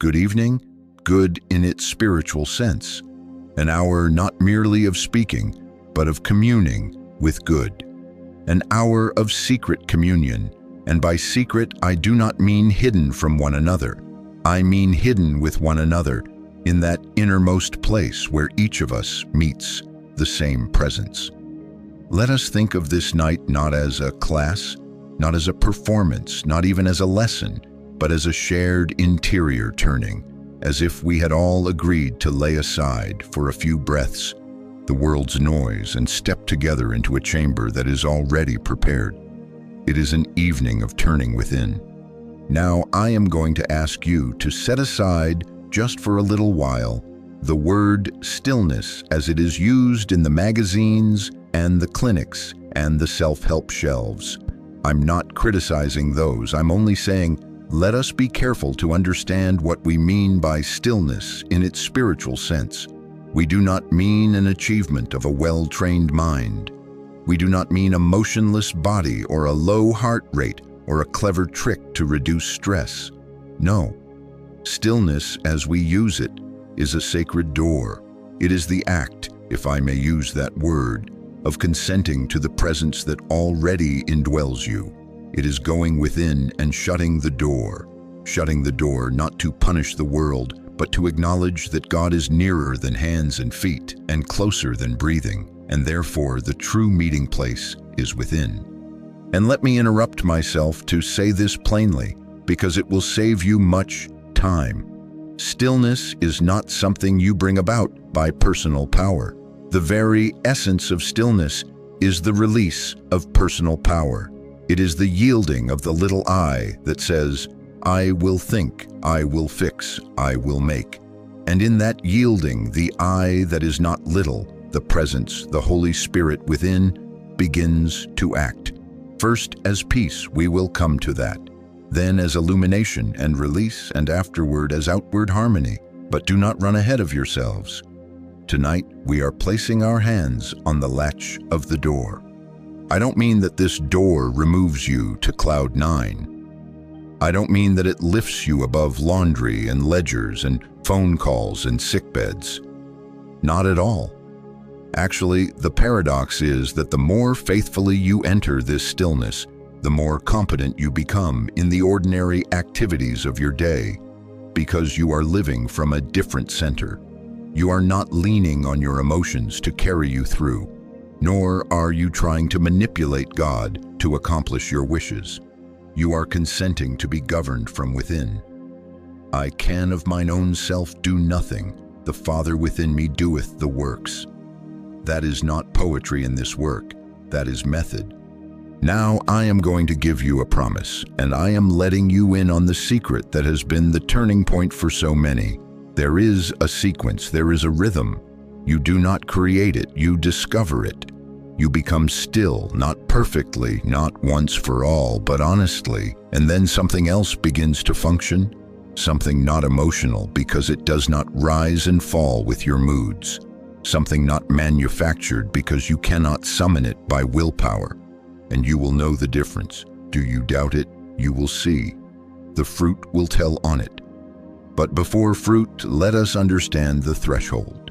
Good evening, good in its spiritual sense. An hour not merely of speaking, but of communing with good. An hour of secret communion, and by secret I do not mean hidden from one another. I mean hidden with one another in that innermost place where each of us meets the same presence. Let us think of this night not as a class, not as a performance, not even as a lesson, but as a shared interior turning, as if we had all agreed to lay aside for a few breaths the world's noise and step together into a chamber that is already prepared. It is an evening of turning within. Now I am going to ask you to set aside, just for a little while, the word stillness as it is used in the magazines and the clinics and the self-help shelves. I'm not criticizing those. I'm only saying, let us be careful to understand what we mean by stillness in its spiritual sense. We do not mean an achievement of a well-trained mind. We do not mean a motionless body or a low heart rate or a clever trick to reduce stress. No. Stillness, as we use it, is a sacred door. It is the act, if I may use that word, of consenting to the presence that already indwells you. It is going within and shutting the door not to punish the world, but to acknowledge that God is nearer than hands and feet and closer than breathing, and therefore the true meeting place is within. And let me interrupt myself to say this plainly, because it will save you much time. Stillness is not something you bring about by personal power. The very essence of stillness is the release of personal power. It is the yielding of the little I that says, I will think, I will fix, I will make. And in that yielding, the I that is not little, the presence, the Holy Spirit within, begins to act. First as peace, we will come to that. Then as illumination and release, and afterward as outward harmony. But do not run ahead of yourselves. Tonight, we are placing our hands on the latch of the door. I don't mean that this door removes you to cloud 9. I don't mean that it lifts you above laundry and ledgers and phone calls and sickbeds. Not at all. Actually, the paradox is that the more faithfully you enter this stillness, the more competent you become in the ordinary activities of your day, because you are living from a different center. You are not leaning on your emotions to carry you through, nor are you trying to manipulate God to accomplish your wishes. You are consenting to be governed from within. I can of mine own self do nothing. The Father within me doeth the works. That is not poetry in this work. That is method. Now I am going to give you a promise, and I am letting you in on the secret that has been the turning point for so many. There is a sequence, there is a rhythm. You do not create it, you discover it. You become still, not perfectly, not once for all, but honestly, and then something else begins to function, something not emotional because it does not rise and fall with your moods, something not manufactured because you cannot summon it by willpower, and you will know the difference. Do you doubt it? You will see. The fruit will tell on it. But before fruit, let us understand the threshold.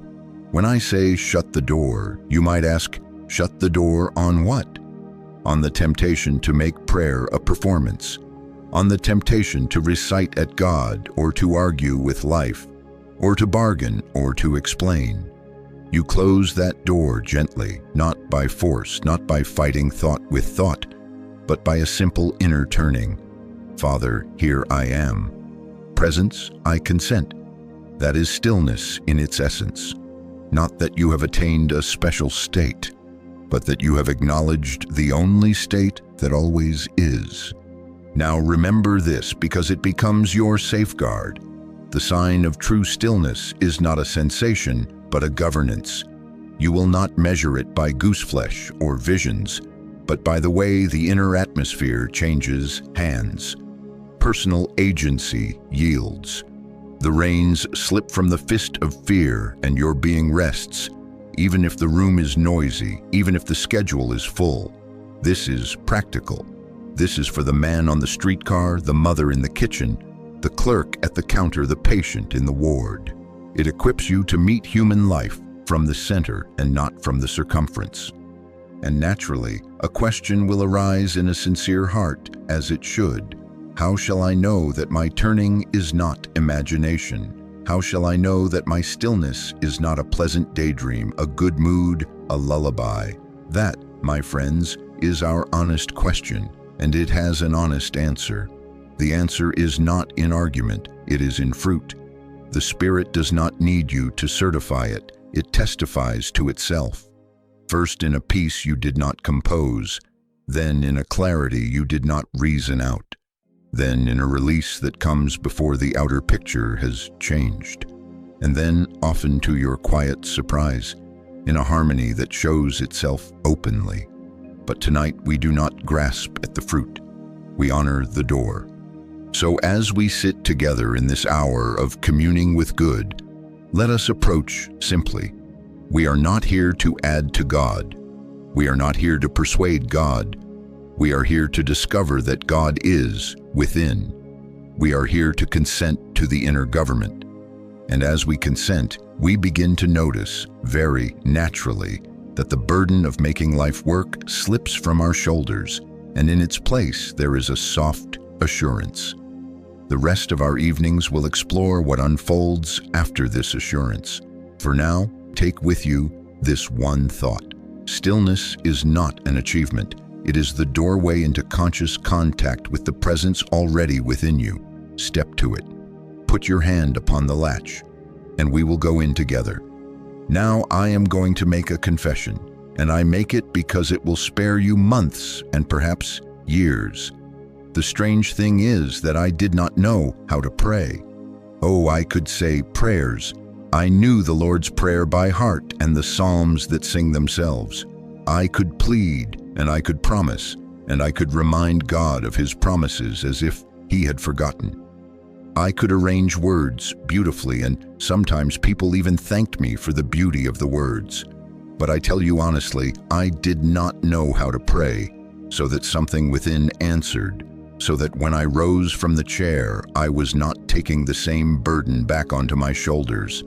When I say shut the door, you might ask, shut the door on what? On the temptation to make prayer a performance, on the temptation to recite at God or to argue with life, or to bargain or to explain. You close that door gently, not by force, not by fighting thought with thought, but by a simple inner turning. Father, here I am. Presence, I consent. That is stillness in its essence. Not that you have attained a special state, but that you have acknowledged the only state that always is. Now remember this, because it becomes your safeguard. The sign of true stillness is not a sensation, but a governance. You will not measure it by gooseflesh or visions, but by the way the inner atmosphere changes hands. Personal agency yields. The reins slip from the fist of fear and your being rests, even if the room is noisy, even if the schedule is full. This is practical. This is for the man on the streetcar, the mother in the kitchen, the clerk at the counter, the patient in the ward. It equips you to meet human life from the center and not from the circumference. And naturally, a question will arise in a sincere heart, as it should. How shall I know that my turning is not imagination? How shall I know that my stillness is not a pleasant daydream, a good mood, a lullaby? That, my friends, is our honest question, and it has an honest answer. The answer is not in argument, it is in fruit. The Spirit does not need you to certify it, it testifies to itself. First in a peace you did not compose, then in a clarity you did not reason out, then in a release that comes before the outer picture has changed, and then, often to your quiet surprise, in a harmony that shows itself openly. But tonight we do not grasp at the fruit, we honor the door. So as we sit together in this hour of communing with good, let us approach simply. We are not here to add to God. We are not here to persuade God. We are here to discover that God is within. We are here to consent to the inner government. And as we consent, we begin to notice, very naturally, that the burden of making life work slips from our shoulders, and in its place there is a soft assurance. The rest of our evenings will explore what unfolds after this assurance. For now, take with you this one thought. Stillness is not an achievement. It is the doorway into conscious contact with the presence already within you. Step to it. Put your hand upon the latch, and we will go in together. Now I am going to make a confession, and I make it because it will spare you months and perhaps years. The strange thing is that I did not know how to pray. Oh, I could say prayers. I knew the Lord's Prayer by heart and the psalms that sing themselves. I could plead, and I could promise, and I could remind God of His promises as if He had forgotten. I could arrange words beautifully, and sometimes people even thanked me for the beauty of the words. But I tell you honestly, I did not know how to pray, so that something within answered, so that when I rose from the chair, I was not taking the same burden back onto my shoulders.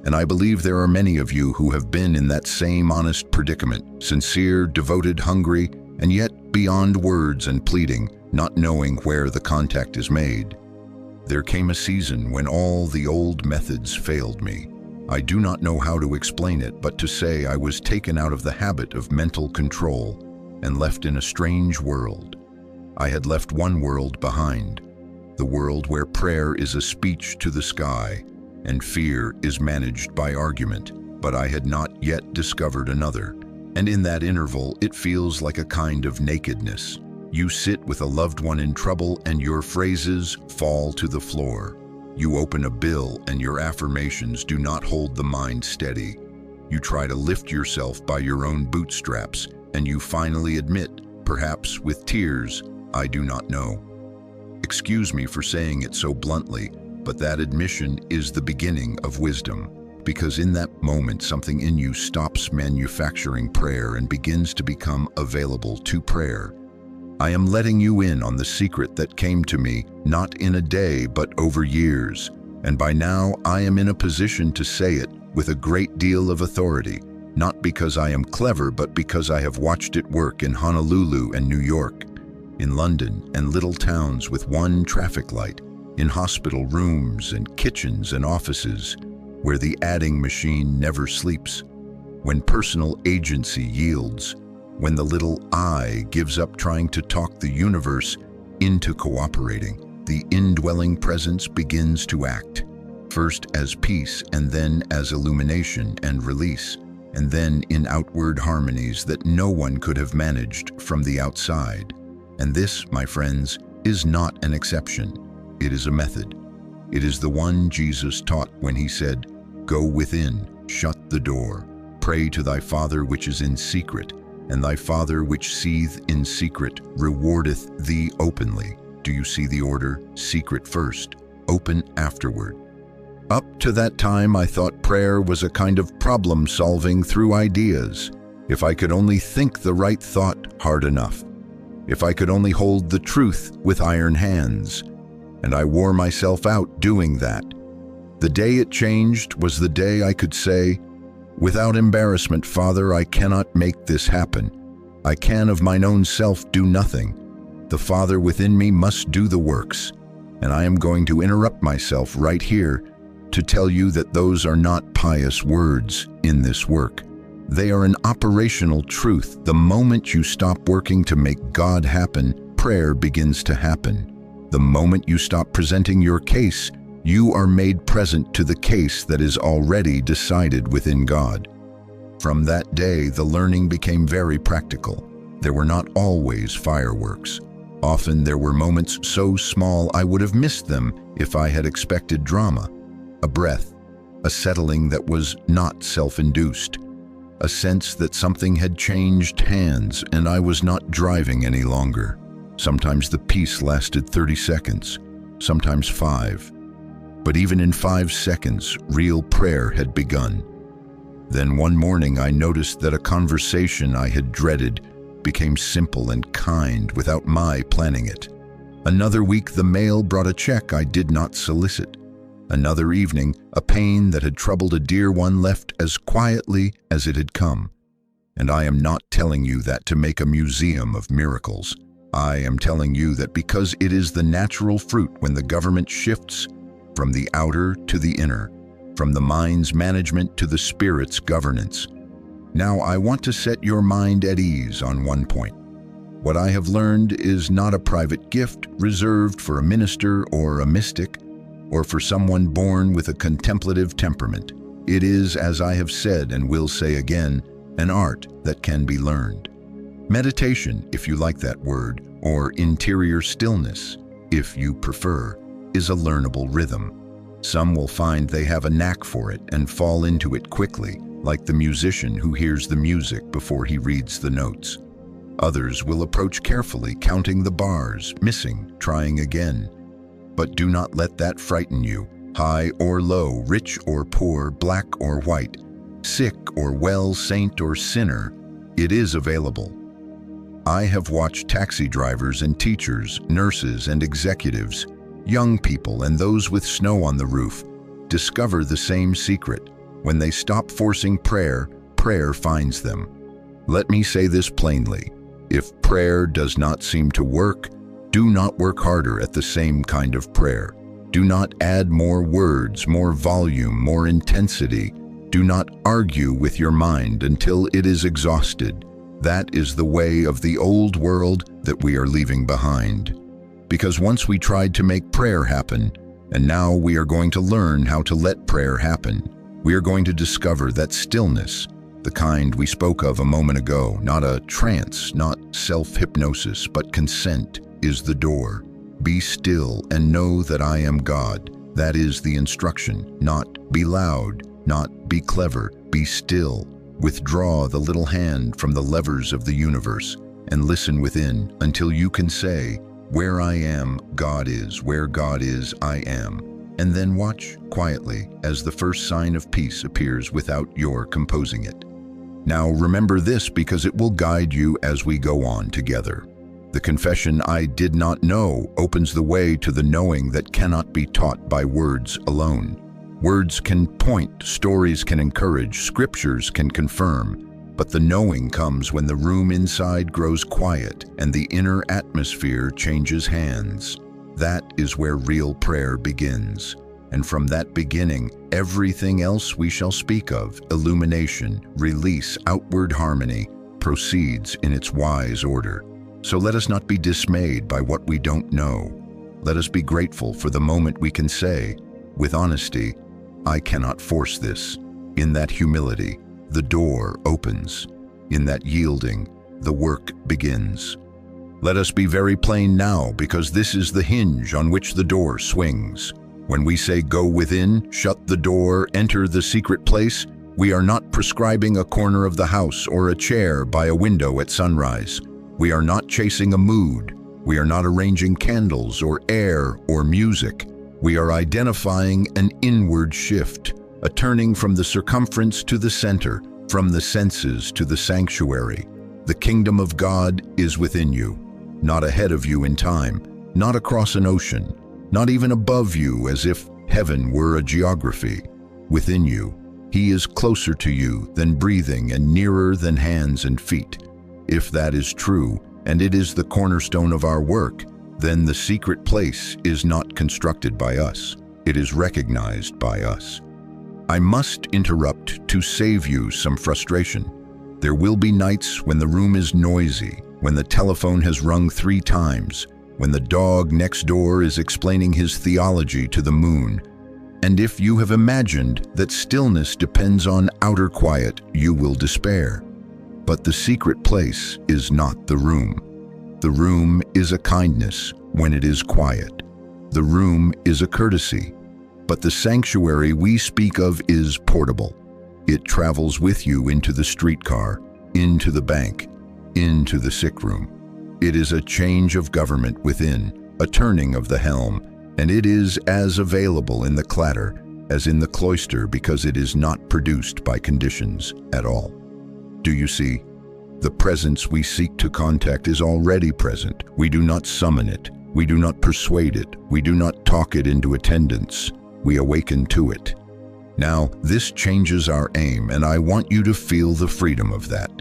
And I believe there are many of you who have been in that same honest predicament, sincere, devoted, hungry, and yet beyond words and pleading, not knowing where the contact is made. There came a season when all the old methods failed me. I do not know how to explain it, but to say I was taken out of the habit of mental control and left in a strange world. I had left one world behind, the world where prayer is a speech to the sky and fear is managed by argument, but I had not yet discovered another. And in that interval, it feels like a kind of nakedness. You sit with a loved one in trouble and your phrases fall to the floor. You open a bill and your affirmations do not hold the mind steady. You try to lift yourself by your own bootstraps, and you finally admit, perhaps with tears, I do not know. Excuse me for saying it so bluntly, but that admission is the beginning of wisdom, because in that moment something in you stops manufacturing prayer and begins to become available to prayer. I am letting you in on the secret that came to me, not in a day, but over years, and by now I am in a position to say it with a great deal of authority, not because I am clever, but because I have watched it work in Honolulu and New York, in London and little towns with one traffic light, in hospital rooms and kitchens and offices, where the adding machine never sleeps, when personal agency yields, when the little I gives up trying to talk the universe into cooperating, the indwelling presence begins to act, first as peace and then as illumination and release, and then in outward harmonies that no one could have managed from the outside. And this, my friends, is not an exception. It is a method. It is the one Jesus taught when He said, "Go within, shut the door, pray to thy Father which is in secret, and thy Father which seeth in secret rewardeth thee openly." Do you see the order? Secret first, open afterward. Up to that time, I thought prayer was a kind of problem solving through ideas. If I could only think the right thought hard enough. If I could only hold the truth with iron hands. and I wore myself out doing that. The day it changed was the day I could say, "Without embarrassment, Father, I cannot make this happen. I can of mine own self do nothing. The Father within me must do the works." And I am going to interrupt myself right here to tell you that those are not pious words in this work. They are an operational truth. The moment you stop working to make God happen, prayer begins to happen. The moment you stop presenting your case, you are made present to the case that is already decided within God. From that day, the learning became very practical. There were not always fireworks. Often there were moments so small I would have missed them if I had expected drama. A breath, a settling that was not self-induced, a sense that something had changed hands and I was not driving any longer. Sometimes the peace lasted 30 seconds, sometimes 5. But even in 5 seconds, real prayer had begun. Then one morning I noticed that a conversation I had dreaded became simple and kind without my planning it. Another week the mail brought a check I did not solicit. Another evening, a pain that had troubled a dear one left as quietly as it had come. And I am not telling you that to make a museum of miracles. I am telling you that because it is the natural fruit when the government shifts from the outer to the inner, from the mind's management to the spirit's governance. Now I want to set your mind at ease on one point. What I have learned is not a private gift reserved for a minister or a mystic, or for someone born with a contemplative temperament. It is, as I have said and will say again, an art that can be learned. Meditation, if you like that word, or interior stillness, if you prefer, is a learnable rhythm. Some will find they have a knack for it and fall into it quickly, like the musician who hears the music before he reads the notes. Others will approach carefully, counting the bars, missing, trying again. But do not let that frighten you. High or low, rich or poor, black or white, sick or well, saint or sinner, it is available. I have watched taxi drivers and teachers, nurses and executives, young people and those with snow on the roof, discover the same secret. When they stop forcing prayer, prayer finds them. Let me say this plainly. If prayer does not seem to work, do not work harder at the same kind of prayer. Do not add more words, more volume, more intensity. Do not argue with your mind until it is exhausted. That is the way of the old world that we are leaving behind. Because once we tried to make prayer happen, and now we are going to learn how to let prayer happen. We are going to discover that stillness, the kind we spoke of a moment ago, not a trance, not self-hypnosis, but consent, is the door. Be still and know that I am God. That is the instruction. Not be loud, not be clever, be still. Withdraw the little hand from the levers of the universe and listen within until you can say, "Where I am, God is. Where God is, I am." And then watch quietly as the first sign of peace appears without your composing it. Now remember this because it will guide you as we go on together. The confession "I did not know" opens the way to the knowing that cannot be taught by words alone. Words can point, stories can encourage, scriptures can confirm, but the knowing comes when the room inside grows quiet and the inner atmosphere changes hands. That is where real prayer begins. And from that beginning, everything else we shall speak of, illumination, release, outward harmony, proceeds in its wise order. So let us not be dismayed by what we don't know. Let us be grateful for the moment we can say, with honesty, "I cannot force this." In that humility, the door opens. In that yielding, the work begins. Let us be very plain now, because this is the hinge on which the door swings. When we say go within, shut the door, enter the secret place, we are not prescribing a corner of the house or a chair by a window at sunrise. We are not chasing a mood. We are not arranging candles or air or music. We are identifying an inward shift, a turning from the circumference to the center, from the senses to the sanctuary. The kingdom of God is within you, not ahead of you in time, not across an ocean, not even above you, as if heaven were a geography. Within you, he is closer to you than breathing and nearer than hands and feet. If that is true, and it is the cornerstone of our work, then the secret place is not constructed by us. It is recognized by us. I must interrupt to save you some frustration. There will be nights when the room is noisy, when the telephone has rung 3 times, when the dog next door is explaining his theology to the moon. And if you have imagined that stillness depends on outer quiet, you will despair. But the secret place is not the room. The room is a kindness when it is quiet. The room is a courtesy. But the sanctuary we speak of is portable. It travels with you into the streetcar, into the bank, into the sick room. It is a change of government within, a turning of the helm, and it is as available in the clatter as in the cloister because it is not produced by conditions at all. Do you see? The presence we seek to contact is already present. We do not summon it. We do not persuade it. We do not talk it into attendance. We awaken to it. Now, this changes our aim, and I want you to feel the freedom of that.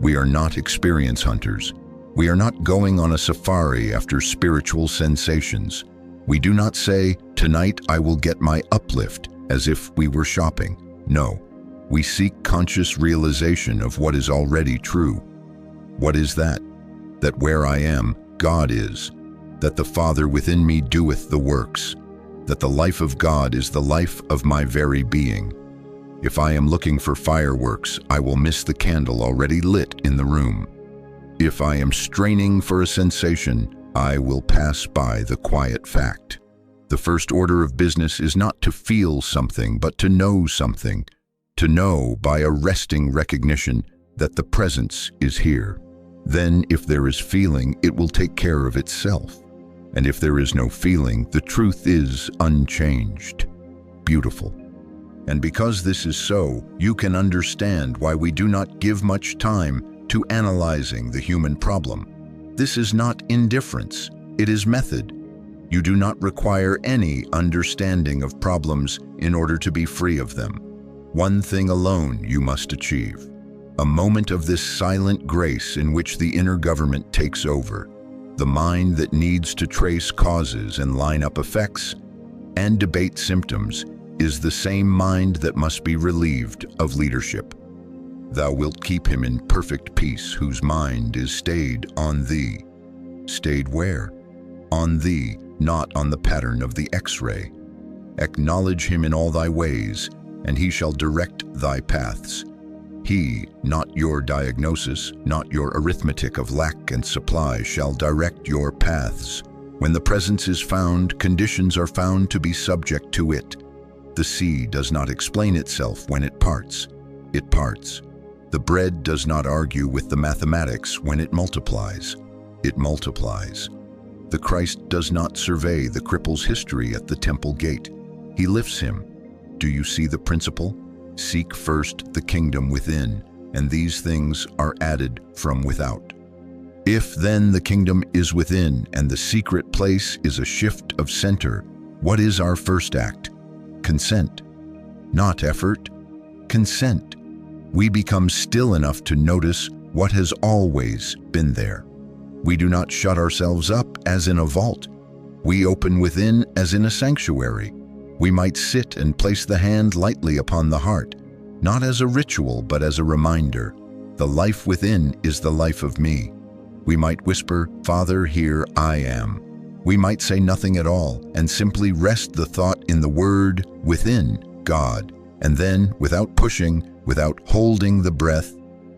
We are not experience hunters. We are not going on a safari after spiritual sensations. We do not say, "Tonight I will get my uplift," as if we were shopping. No, we seek conscious realization of what is already true. What is that? That where I am, God is. That the Father within me doeth the works. That the life of God is the life of my very being. If I am looking for fireworks, I will miss the candle already lit in the room. If I am straining for a sensation, I will pass by the quiet fact. The first order of business is not to feel something, but to know something. To know by a resting recognition that the presence is here. Then, if there is feeling, it will take care of itself. And if there is no feeling, the truth is unchanged. Beautiful. And because this is so, you can understand why we do not give much time to analyzing the human problem. This is not indifference, it is method. You do not require any understanding of problems in order to be free of them. One thing alone you must achieve. A moment of this silent grace in which the inner government takes over. The mind that needs to trace causes and line up effects and debate symptoms is the same mind that must be relieved of leadership. Thou wilt keep him in perfect peace whose mind is stayed on thee. Stayed where? On thee, not on the pattern of the X-ray. Acknowledge him in all thy ways, and he shall direct thy paths. He, not your diagnosis, not your arithmetic of lack and supply, shall direct your paths. When the presence is found, conditions are found to be subject to it. The sea does not explain itself when it parts. It parts. The bread does not argue with the mathematics when it multiplies. It multiplies. The Christ does not survey the cripple's history at the temple gate. He lifts him. Do you see the principle? Seek first the kingdom within, and these things are added from without. If then the kingdom is within and the secret place is a shift of center, what is our first act? Consent. Not effort. Consent. We become still enough to notice what has always been there. We do not shut ourselves up as in a vault. We open within as in a sanctuary. We might sit and place the hand lightly upon the heart, not as a ritual but as a reminder. The life within is the life of me. We might whisper, "Father, here I am." We might say nothing at all and simply rest the thought in the word within, God. And then, without pushing, without holding the breath,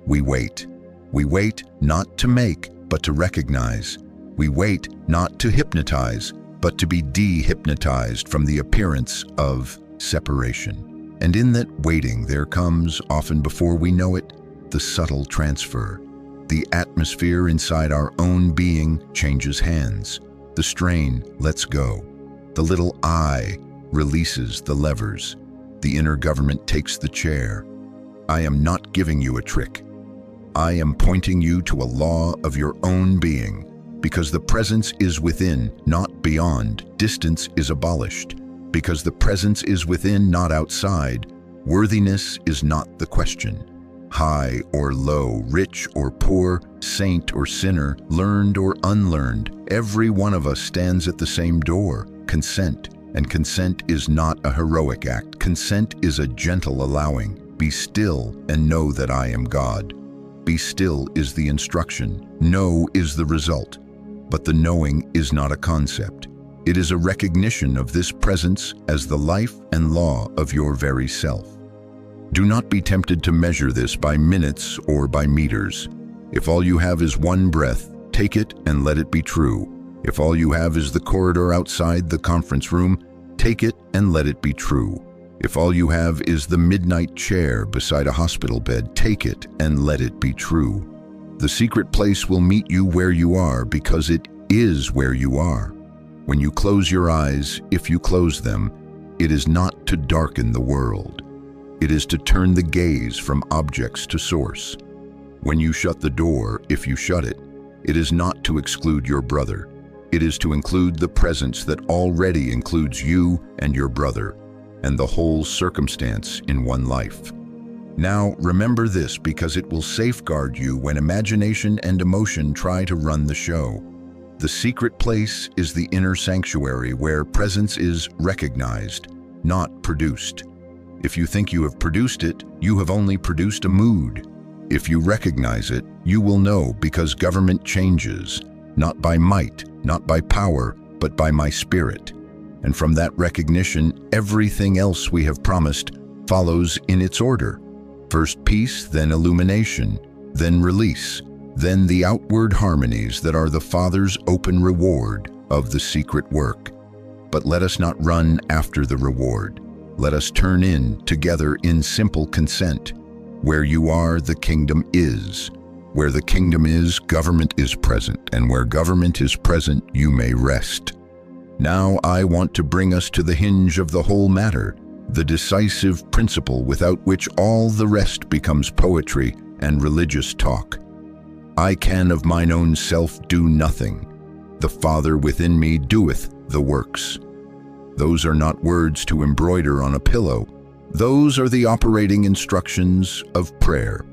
we wait. We wait not to make, but to recognize. We wait not to hypnotize, but to be de-hypnotized from the appearance of separation. And in that waiting there comes, often before we know it, the subtle transfer. The atmosphere inside our own being changes hands. The strain lets go. The little I releases the levers. The inner government takes the chair. I am not giving you a trick. I am pointing you to a law of your own being. because the presence is within, not beyond. Distance is abolished, because the presence is within, not outside. Worthiness is not the question. High or low, rich or poor, saint or sinner, learned or unlearned, every one of us stands at the same door, consent. And consent is not a heroic act. Consent is a gentle allowing. Be still and know that I am God. Be still is the instruction. Know is the result. But the knowing is not a concept. It is a recognition of this presence as the life and law of your very self. Do not be tempted to measure this by minutes or by meters. If all you have is one breath, take it and let it be true. If all you have is the corridor outside the conference room, take it and let it be true. If all you have is the midnight chair beside a hospital bed, take it and let it be true. The secret place will meet you where you are because it is where you are. When you close your eyes, if you close them, it is not to darken the world. It is to turn the gaze from objects to source. When you shut the door, if you shut it, it is not to exclude your brother. It is to include the presence that already includes you and your brother, and the whole circumstance in one life. Now, remember this because it will safeguard you when imagination and emotion try to run the show. The secret place is the inner sanctuary where presence is recognized, not produced. If you think you have produced it, you have only produced a mood. If you recognize it, you will know because government changes, not by might, not by power, but by my spirit. And from that recognition, everything else we have promised follows in its order. First peace, then illumination, then release, then the outward harmonies that are the Father's open reward of the secret work. But let us not run after the reward. Let us turn in together in simple consent. Where you are, the kingdom is. Where the kingdom is, government is present, and where government is present, you may rest. Now I want to bring us to the hinge of the whole matter, the decisive principle without which all the rest becomes poetry and religious talk. I can of mine own self do nothing. The Father within me doeth the works. Those are not words to embroider on a pillow. Those are the operating instructions of prayer.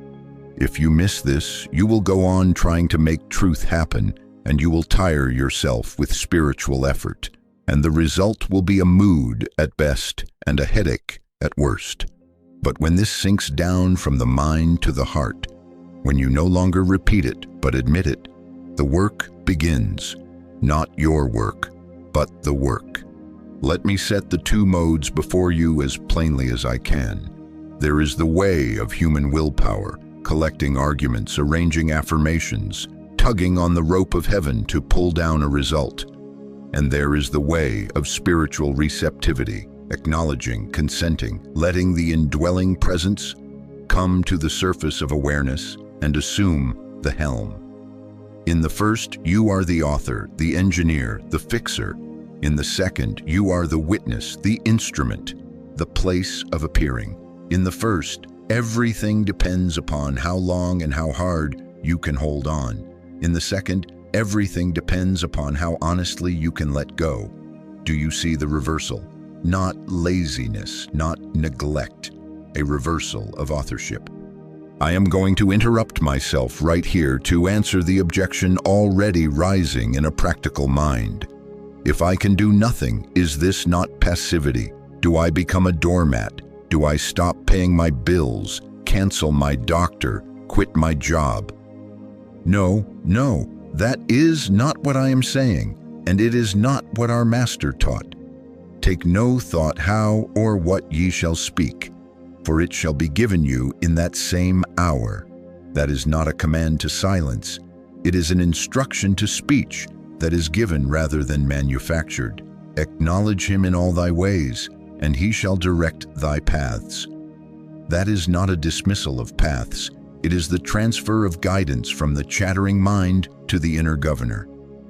If you miss this, you will go on trying to make truth happen, and you will tire yourself with spiritual effort, and the result will be a mood at best and a headache at worst. But when this sinks down from the mind to the heart, when you no longer repeat it but admit it, the work begins. Not your work, but the work. Let me set the two modes before you as plainly as I can. There is the way of human willpower, collecting arguments, arranging affirmations, tugging on the rope of heaven to pull down a result. And there is the way of spiritual receptivity, acknowledging, consenting, letting the indwelling presence come to the surface of awareness and assume the helm. In the first, you are the author, the engineer, the fixer. In the second, you are the witness, the instrument, the place of appearing. In the first, everything depends upon how long and how hard you can hold on. In the second, everything depends upon how honestly you can let go. Do you see the reversal? Not laziness, not neglect, a reversal of authorship. I am going to interrupt myself right here to answer the objection already rising in a practical mind. If I can do nothing, is this not passivity? Do I become a doormat? Do I stop paying my bills, cancel my doctor, quit my job? No, that is not what I am saying, and it is not what our Master taught. Take no thought how or what ye shall speak, for it shall be given you in that same hour. That is not a command to silence. It is an instruction to speech that is given rather than manufactured. Acknowledge him in all thy ways, and he shall direct thy paths. That is not a dismissal of paths. It is the transfer of guidance from the chattering mind to the inner governor.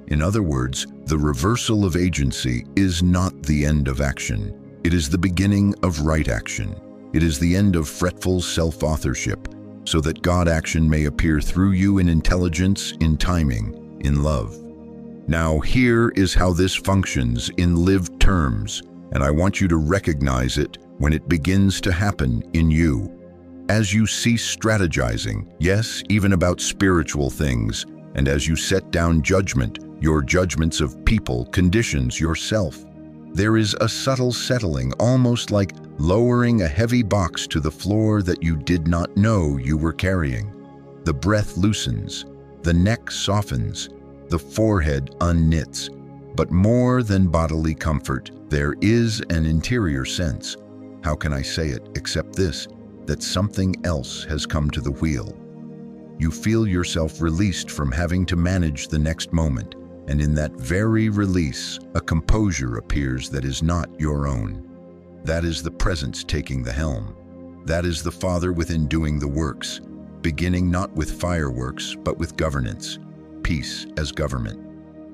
In other words, the reversal of agency is not the end of action. It is the beginning of right action. It is the end of fretful self-authorship, so that God action may appear through you in intelligence, in timing, in love. Now here is how this functions in lived terms, and I want you to recognize it when it begins to happen in you. As you cease strategizing, yes, even about spiritual things, and as you set down judgment, your judgments of people, conditions, yourself, there is a subtle settling, almost like lowering a heavy box to the floor that you did not know you were carrying. The breath loosens, the neck softens, the forehead unknits. But more than bodily comfort, there is an interior sense. How can I say it except this, that something else has come to the wheel? You feel yourself released from having to manage the next moment, and in that very release, a composure appears that is not your own. That is the presence taking the helm. That is the Father within doing the works, beginning not with fireworks, but with governance, peace as government.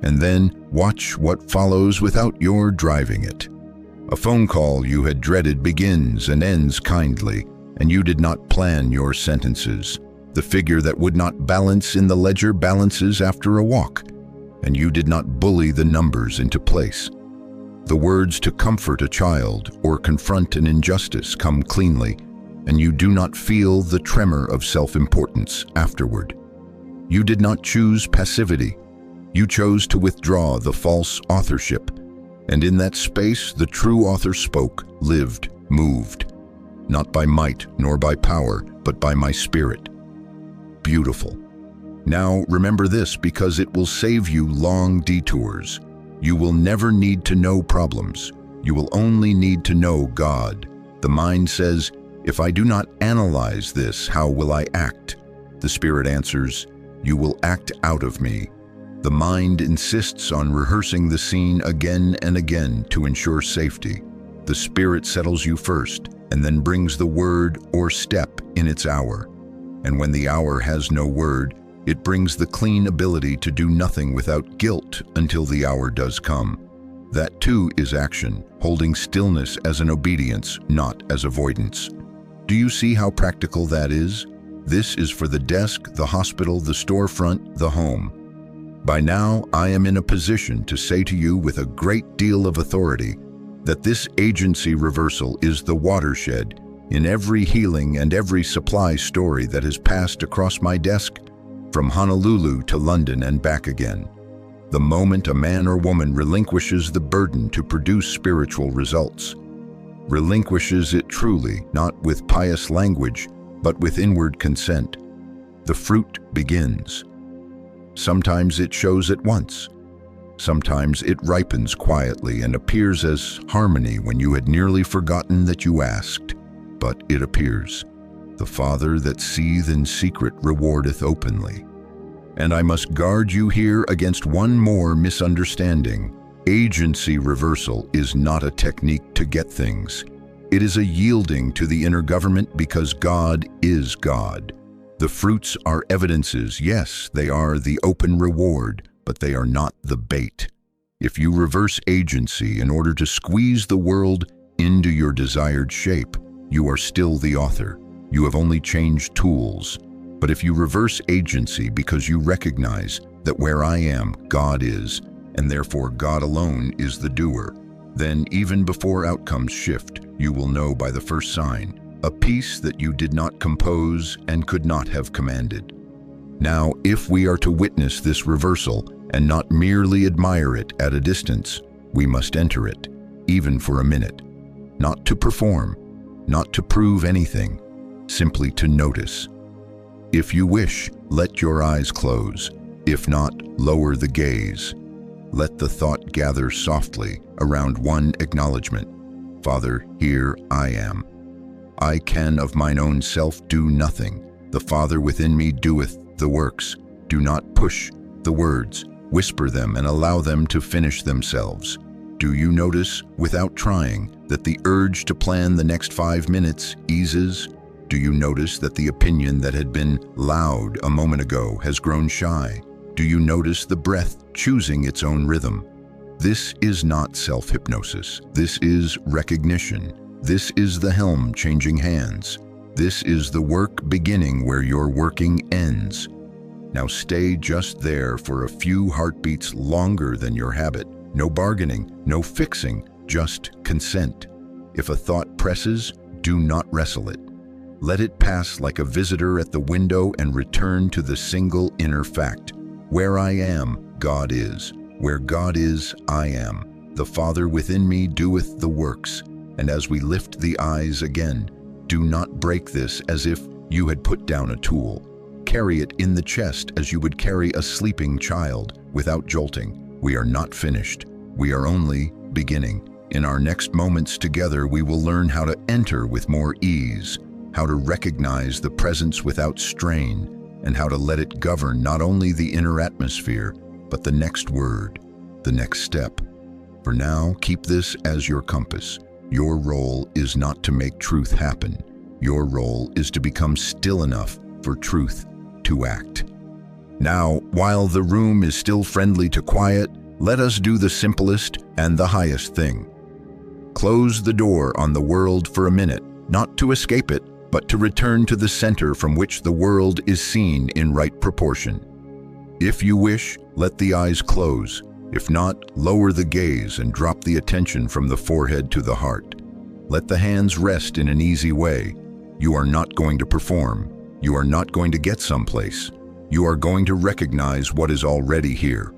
And then watch what follows without your driving it. A phone call you had dreaded begins and ends kindly, and you did not plan your sentences. The figure that would not balance in the ledger balances after a walk, and you did not bully the numbers into place. The words to comfort a child or confront an injustice come cleanly, and you do not feel the tremor of self-importance afterward. You did not choose passivity. You chose to withdraw the false authorship, and in that space the true author spoke, lived, moved, not by might nor by power, but by my spirit. Beautiful. Now remember this, because it will save you long detours. You will never need to know problems. You will only need to know God. The mind says, if I do not analyze this, how will I act? The Spirit answers, you will act out of me. The mind insists on rehearsing the scene again and again to ensure safety. The Spirit settles you first, and then brings the word or step in its hour. And when the hour has no word, it brings the clean ability to do nothing without guilt until the hour does come. That too is action, holding stillness as an obedience, not as avoidance. Do you see how practical that is? This is for the desk, the hospital, the storefront, the home. By now, I am in a position to say to you with a great deal of authority that this agency reversal is the watershed in every healing and every supply story that has passed across my desk, from Honolulu to London and back again. The moment a man or woman relinquishes the burden to produce spiritual results, relinquishes it truly, not with pious language, but with inward consent, the fruit begins. Sometimes it shows at once. Sometimes it ripens quietly and appears as harmony when you had nearly forgotten that you asked. But it appears. The Father that seeth in secret rewardeth openly. And I must guard you here against one more misunderstanding. Agency reversal is not a technique to get things. It is a yielding to the inner government because God is God. The fruits are evidences. Yes, they are the open reward, but they are not the bait. If you reverse agency in order to squeeze the world into your desired shape, you are still the author. You have only changed tools. But if you reverse agency because you recognize that where I am, God is, and therefore God alone is the doer, then even before outcomes shift, you will know by the first sign, a peace that you did not compose and could not have commanded. Now, if we are to witness this reversal and not merely admire it at a distance, we must enter it, even for a minute, not to perform, not to prove anything, simply to notice. If you wish, let your eyes close. If not, lower the gaze. Let the thought gather softly around one acknowledgement. Father, here I am. I can of mine own self do nothing. The Father within me doeth the works. Do not push the words. Whisper them and allow them to finish themselves. Do you notice, without trying, that the urge to plan the next 5 minutes eases? Do you notice that the opinion that had been loud a moment ago has grown shy? Do you notice the breath choosing its own rhythm? This is not self-hypnosis. This is recognition. This is the helm changing hands. This is the work beginning where your working ends. Now stay just there for a few heartbeats longer than your habit. No bargaining, no fixing, just consent. If a thought presses, do not wrestle it. Let it pass like a visitor at the window and return to the single inner fact. Where I am, God is. Where God is, I am. The Father within me doeth the works. And as we lift the eyes again, do not break this as if you had put down a tool. Carry it in the chest as you would carry a sleeping child, without jolting. We are not finished. We are only beginning. In our next moments together, we will learn how to enter with more ease, how to recognize the presence without strain, and how to let it govern not only the inner atmosphere, but the next word, the next step. For now, keep this as your compass. Your role is not to make truth happen. Your role is to become still enough for truth to act. Now, while the room is still friendly to quiet, let us do the simplest and the highest thing. Close the door on the world for a minute, not to escape it, but to return to the center from which the world is seen in right proportion. If you wish, let the eyes close. If not, lower the gaze and drop the attention from the forehead to the heart. Let the hands rest in an easy way. You are not going to perform. You are not going to get someplace. You are going to recognize what is already here.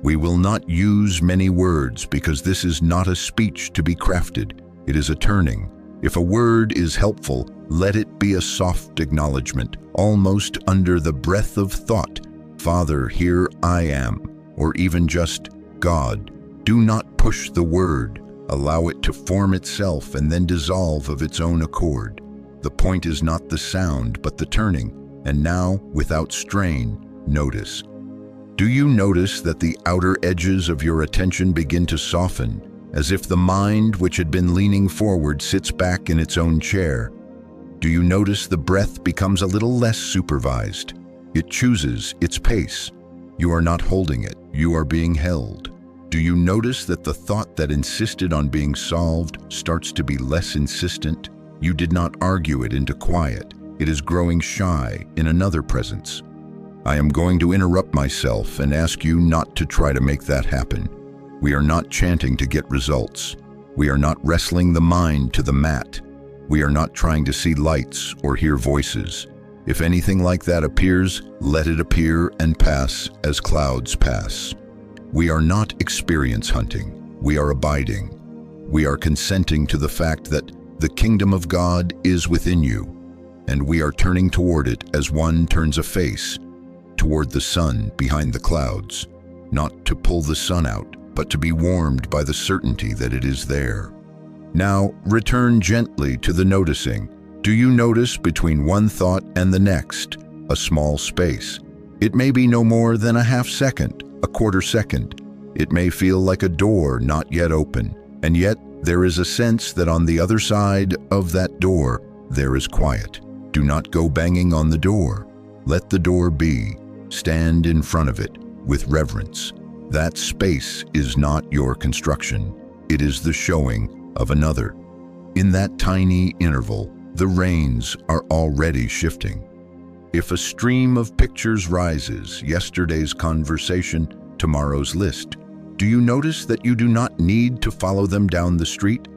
We will not use many words because this is not a speech to be crafted. It is a turning. If a word is helpful, let it be a soft acknowledgement, almost under the breath of thought. Father, here I am, or even just God. Do not push the word. Allow it to form itself and then dissolve of its own accord. The point is not the sound, but the turning. And now, without strain, notice. Do you notice that the outer edges of your attention begin to soften, as if the mind which had been leaning forward sits back in its own chair? Do you notice the breath becomes a little less supervised? It chooses its pace. You are not holding it, you are being held. Do you notice that the thought that insisted on being solved starts to be less insistent? You did not argue it into quiet. It is growing shy in another presence. I am going to interrupt myself and ask you not to try to make that happen. We are not chanting to get results. We are not wrestling the mind to the mat. We are not trying to see lights or hear voices. If anything like that appears, let it appear and pass as clouds pass. We are not experience hunting. We are abiding. We are consenting to the fact that the kingdom of God is within you, and we are turning toward it as one turns a face toward the sun behind the clouds, not to pull the sun out, but to be warmed by the certainty that it is there. Now, return gently to the noticing. Do you notice between one thought and the next, a small space? It may be no more than a half second, a quarter second. It may feel like a door not yet open, and yet there is a sense that on the other side of that door, there is quiet. Do not go banging on the door. Let the door be. Stand in front of it with reverence. That space is not your construction. It is the showing of another. In that tiny interval, the reins are already shifting. If a stream of pictures rises, yesterday's conversation, tomorrow's list, do you notice that you do not need to follow them down the street?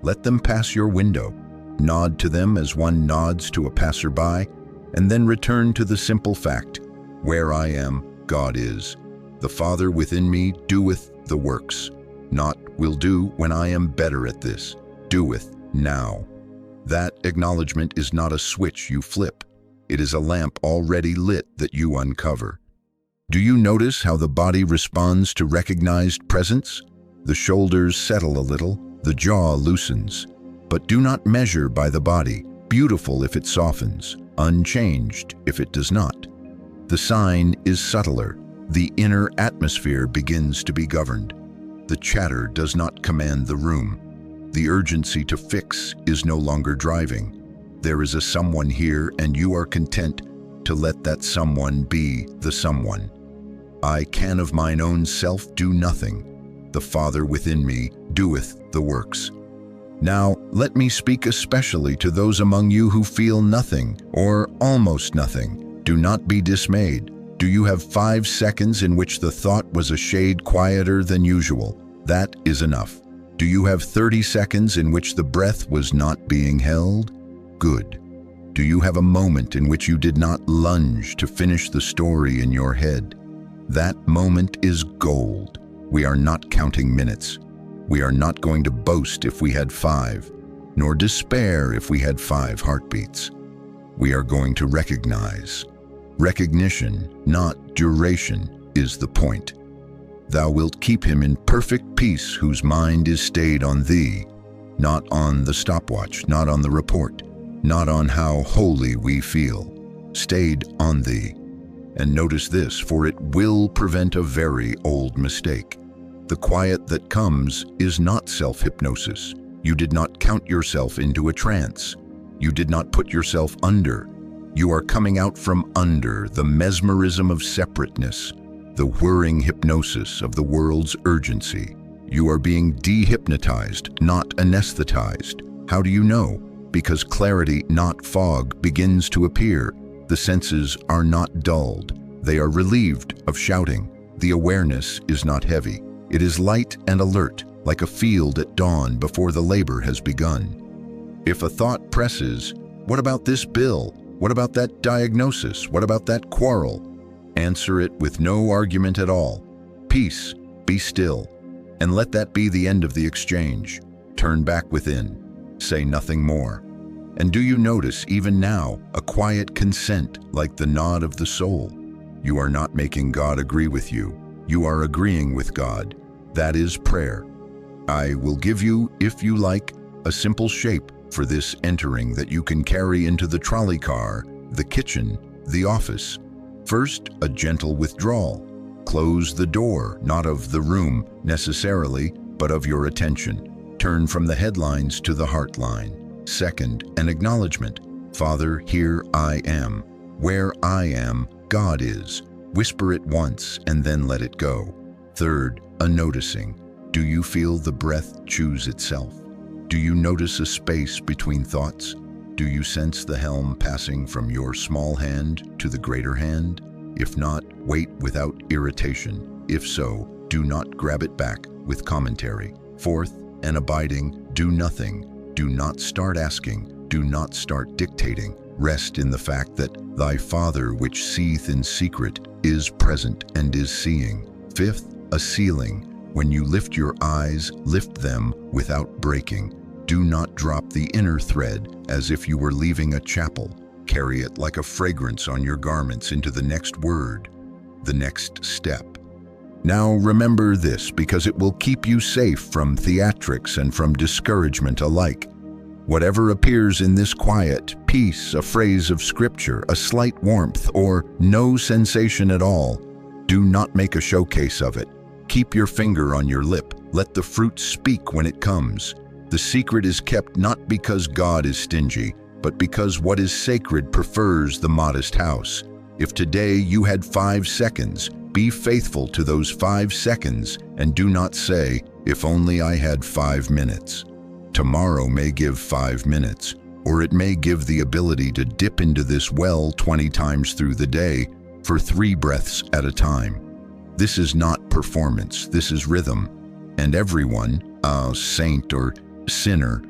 Let them pass your window. Nod to them as one nods to a passerby, and then return to the simple fact, where I am, God is. The Father within me doeth the works. Not will do when I am better at this. Doeth now. That acknowledgement is not a switch you flip. It is a lamp already lit that you uncover. Do you notice how the body responds to recognized presence? The shoulders settle a little, the jaw loosens. But do not measure by the body, beautiful if it softens, unchanged if it does not. The sign is subtler. The inner atmosphere begins to be governed. The chatter does not command the room. The urgency to fix is no longer driving. There is a someone here, and you are content to let that someone be the someone. I can of mine own self do nothing. The Father within me doeth the works. Now, let me speak especially to those among you who feel nothing or almost nothing. Do not be dismayed. Do you have 5 seconds in which the thought was a shade quieter than usual? That is enough. Do you have 30 seconds in which the breath was not being held? Good. Do you have a moment in which you did not lunge to finish the story in your head? That moment is gold. We are not counting minutes. We are not going to boast if we had 5, nor despair if we had 5 heartbeats. We are going to recognize. Recognition, not duration, is the point. Thou wilt keep him in perfect peace whose mind is stayed on thee, not on the stopwatch, not on the report, not on how holy we feel, stayed on thee. And notice this, for it will prevent a very old mistake. The quiet that comes is not self-hypnosis. You did not count yourself into a trance. You did not put yourself under. You are coming out from under the mesmerism of separateness, the whirring hypnosis of the world's urgency. You are being dehypnotized, not anesthetized. How do you know? Because clarity, not fog, begins to appear. The senses are not dulled. They are relieved of shouting. The awareness is not heavy. It is light and alert, like a field at dawn before the labor has begun. If a thought presses, what about this bill? What about that diagnosis? What about that quarrel? Answer it with no argument at all. Peace, be still, and let that be the end of the exchange. Turn back within. Say nothing more. And do you notice, even now, a quiet consent like the nod of the soul? You are not making God agree with you. You are agreeing with God. That is prayer. I will give you, if you like, a simple shape for this entering that you can carry into the trolley car, the kitchen, the office. First, a gentle withdrawal. Close the door, not of the room necessarily, but of your attention. Turn from the headlines to the heart line. Second, an acknowledgement. Father, here I am. Where I am, God is. Whisper it once and then let it go. Third, a noticing. Do you feel the breath choose itself? Do you notice a space between thoughts? Do you sense the helm passing from your small hand to the greater hand? If not, wait without irritation. If so, do not grab it back with commentary. Fourth, an abiding, do nothing. Do not start asking. Do not start dictating. Rest in the fact that thy Father which seeth in secret is present and is seeing. Fifth, a sealing. When you lift your eyes, lift them without breaking. Do not drop the inner thread as if you were leaving a chapel. Carry it like a fragrance on your garments into the next word, the next step. Now remember this, because it will keep you safe from theatrics and from discouragement alike. Whatever appears in this quiet, peace, a phrase of scripture, a slight warmth, or no sensation at all, do not make a showcase of it. Keep your finger on your lip. Let the fruit speak when it comes. The secret is kept not because God is stingy, but because what is sacred prefers the modest house. If today you had 5 seconds, be faithful to those 5 seconds and do not say, if only I had 5 minutes. Tomorrow may give 5 minutes, or it may give the ability to dip into this well 20 times through the day for 3 breaths at a time. This is not performance, this is rhythm. And everyone, saint or sinner,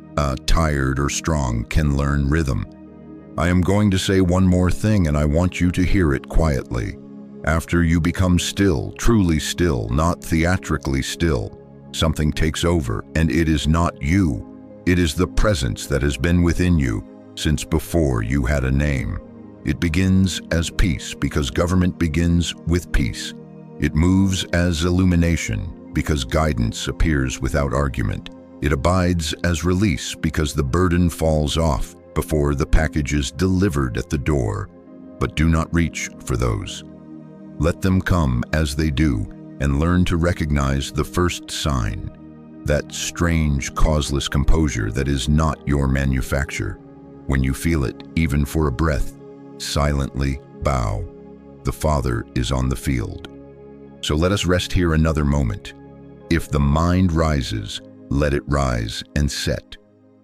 tired or strong, can learn rhythm. I am going to say one more thing, and I want you to hear it quietly. After you become still, truly still, not theatrically still, something takes over, and it is not you. It is the presence that has been within you since before you had a name. It begins as peace, because government begins with peace. It moves as illumination, because guidance appears without argument. It abides as release, because the burden falls off before the package is delivered at the door. But do not reach for those. Let them come as they do, and learn to recognize the first sign, that strange, causeless composure that is not your manufacture. When you feel it, even for a breath, silently bow. The Father is on the field. So let us rest here another moment. If the mind rises, let it rise and set.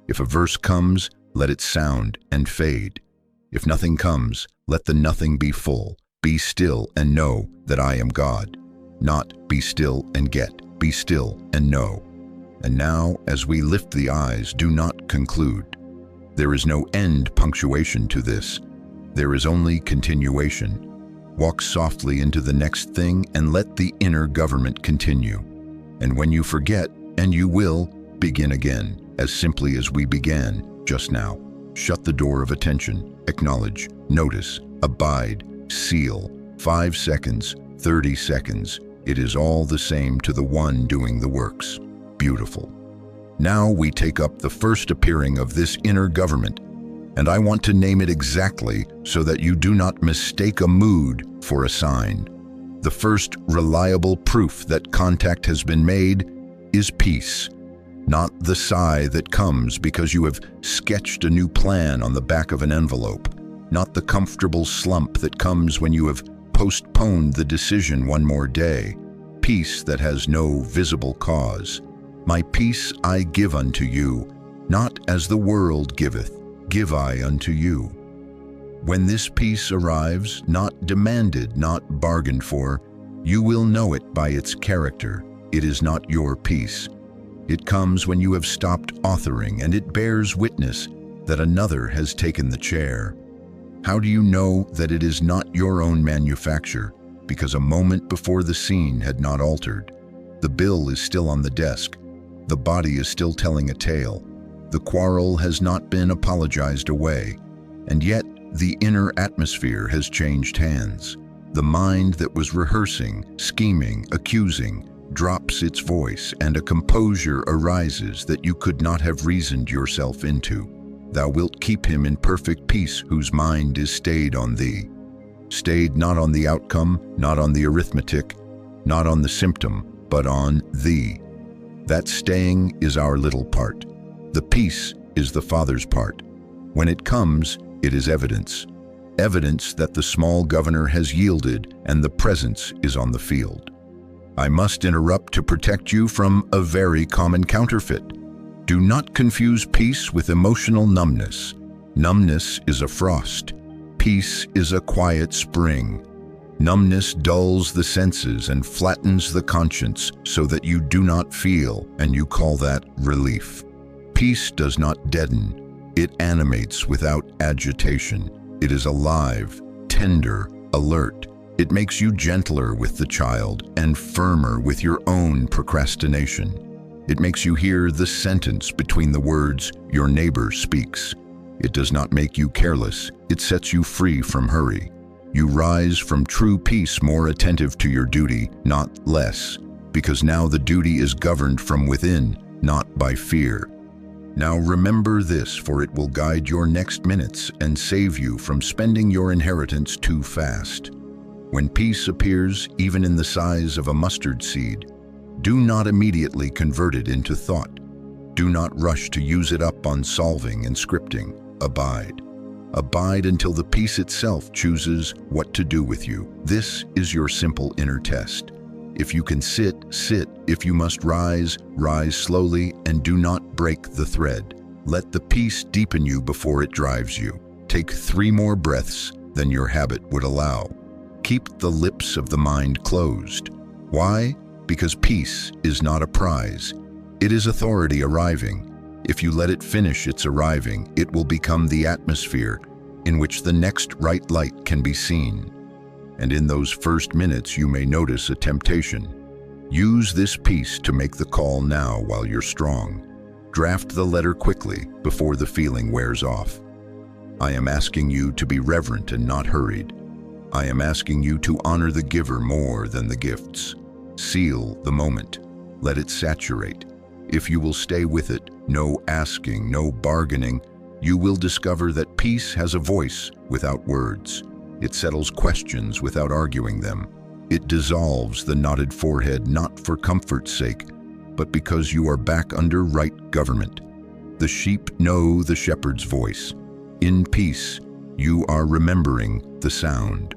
If a verse comes, let it sound and fade. If nothing comes, let the nothing be full, be still and know that I am God. Not be still and get, be still and know. And now, as we lift the eyes, do not conclude. There is no end punctuation to this. There is only continuation. Walk softly into the next thing and let the inner government continue. And when you forget, and you will, begin again, as simply as we began just now. Shut the door of attention, acknowledge, notice, abide, seal. 5 seconds, 30 seconds. It is all the same to the one doing the works. Beautiful. Now we take up the first appearing of this inner government, and I want to name it exactly so that you do not mistake a mood for a sign. The first reliable proof that contact has been made is peace. Not the sigh that comes because you have sketched a new plan on the back of an envelope. Not the comfortable slump that comes when you have postponed the decision one more day. Peace that has no visible cause. My peace I give unto you, not as the world giveth, give I unto you. When this peace arrives, not demanded, not bargained for, you will know it by its character. It is not your peace. It comes when you have stopped authoring, and it bears witness that another has taken the chair. How do you know that it is not your own manufacture? Because a moment before the scene had not altered. The bill is still on the desk. The body is still telling a tale. The quarrel has not been apologized away. And yet, the inner atmosphere has changed hands. The mind that was rehearsing, scheming, accusing, drops its voice, and a composure arises that you could not have reasoned yourself into. Thou wilt keep him in perfect peace whose mind is stayed on thee. Stayed not on the outcome, not on the arithmetic, not on the symptom, but on thee. That staying is our little part. The peace is the Father's part. When it comes, it is evidence. Evidence that the small governor has yielded and the presence is on the field. I must interrupt to protect you from a very common counterfeit. Do not confuse peace with emotional numbness. Numbness is a frost. Peace is a quiet spring. Numbness dulls the senses and flattens the conscience so that you do not feel, and you call that relief. Peace does not deaden. It animates without agitation. It is alive, tender, alert. It makes you gentler with the child and firmer with your own procrastination. It makes you hear the sentence between the words your neighbor speaks. It does not make you careless. It sets you free from hurry. You rise from true peace more attentive to your duty, not less, because now the duty is governed from within, not by fear. Now remember this, for it will guide your next minutes and save you from spending your inheritance too fast. When peace appears, even in the size of a mustard seed, do not immediately convert it into thought. Do not rush to use it up on solving and scripting. Abide. Abide until the peace itself chooses what to do with you. This is your simple inner test. If you can sit, sit. If you must rise, rise slowly and do not break the thread. Let the peace deepen you before it drives you. Take 3 more breaths than your habit would allow. Keep the lips of the mind closed. Why? Because peace is not a prize. It is authority arriving. If you let it finish its arriving, it will become the atmosphere in which the next right light can be seen. And in those first minutes you may notice a temptation. Use this peace to make the call now while you're strong. Draft the letter quickly before the feeling wears off. I am asking you to be reverent and not hurried. I am asking you to honor the giver more than the gifts. Seal the moment. Let it saturate. If you will stay with it, no asking, no bargaining, you will discover that peace has a voice without words. It settles questions without arguing them. It dissolves the knotted forehead not for comfort's sake, but because you are back under right government. The sheep know the shepherd's voice. In peace, you are remembering the sound.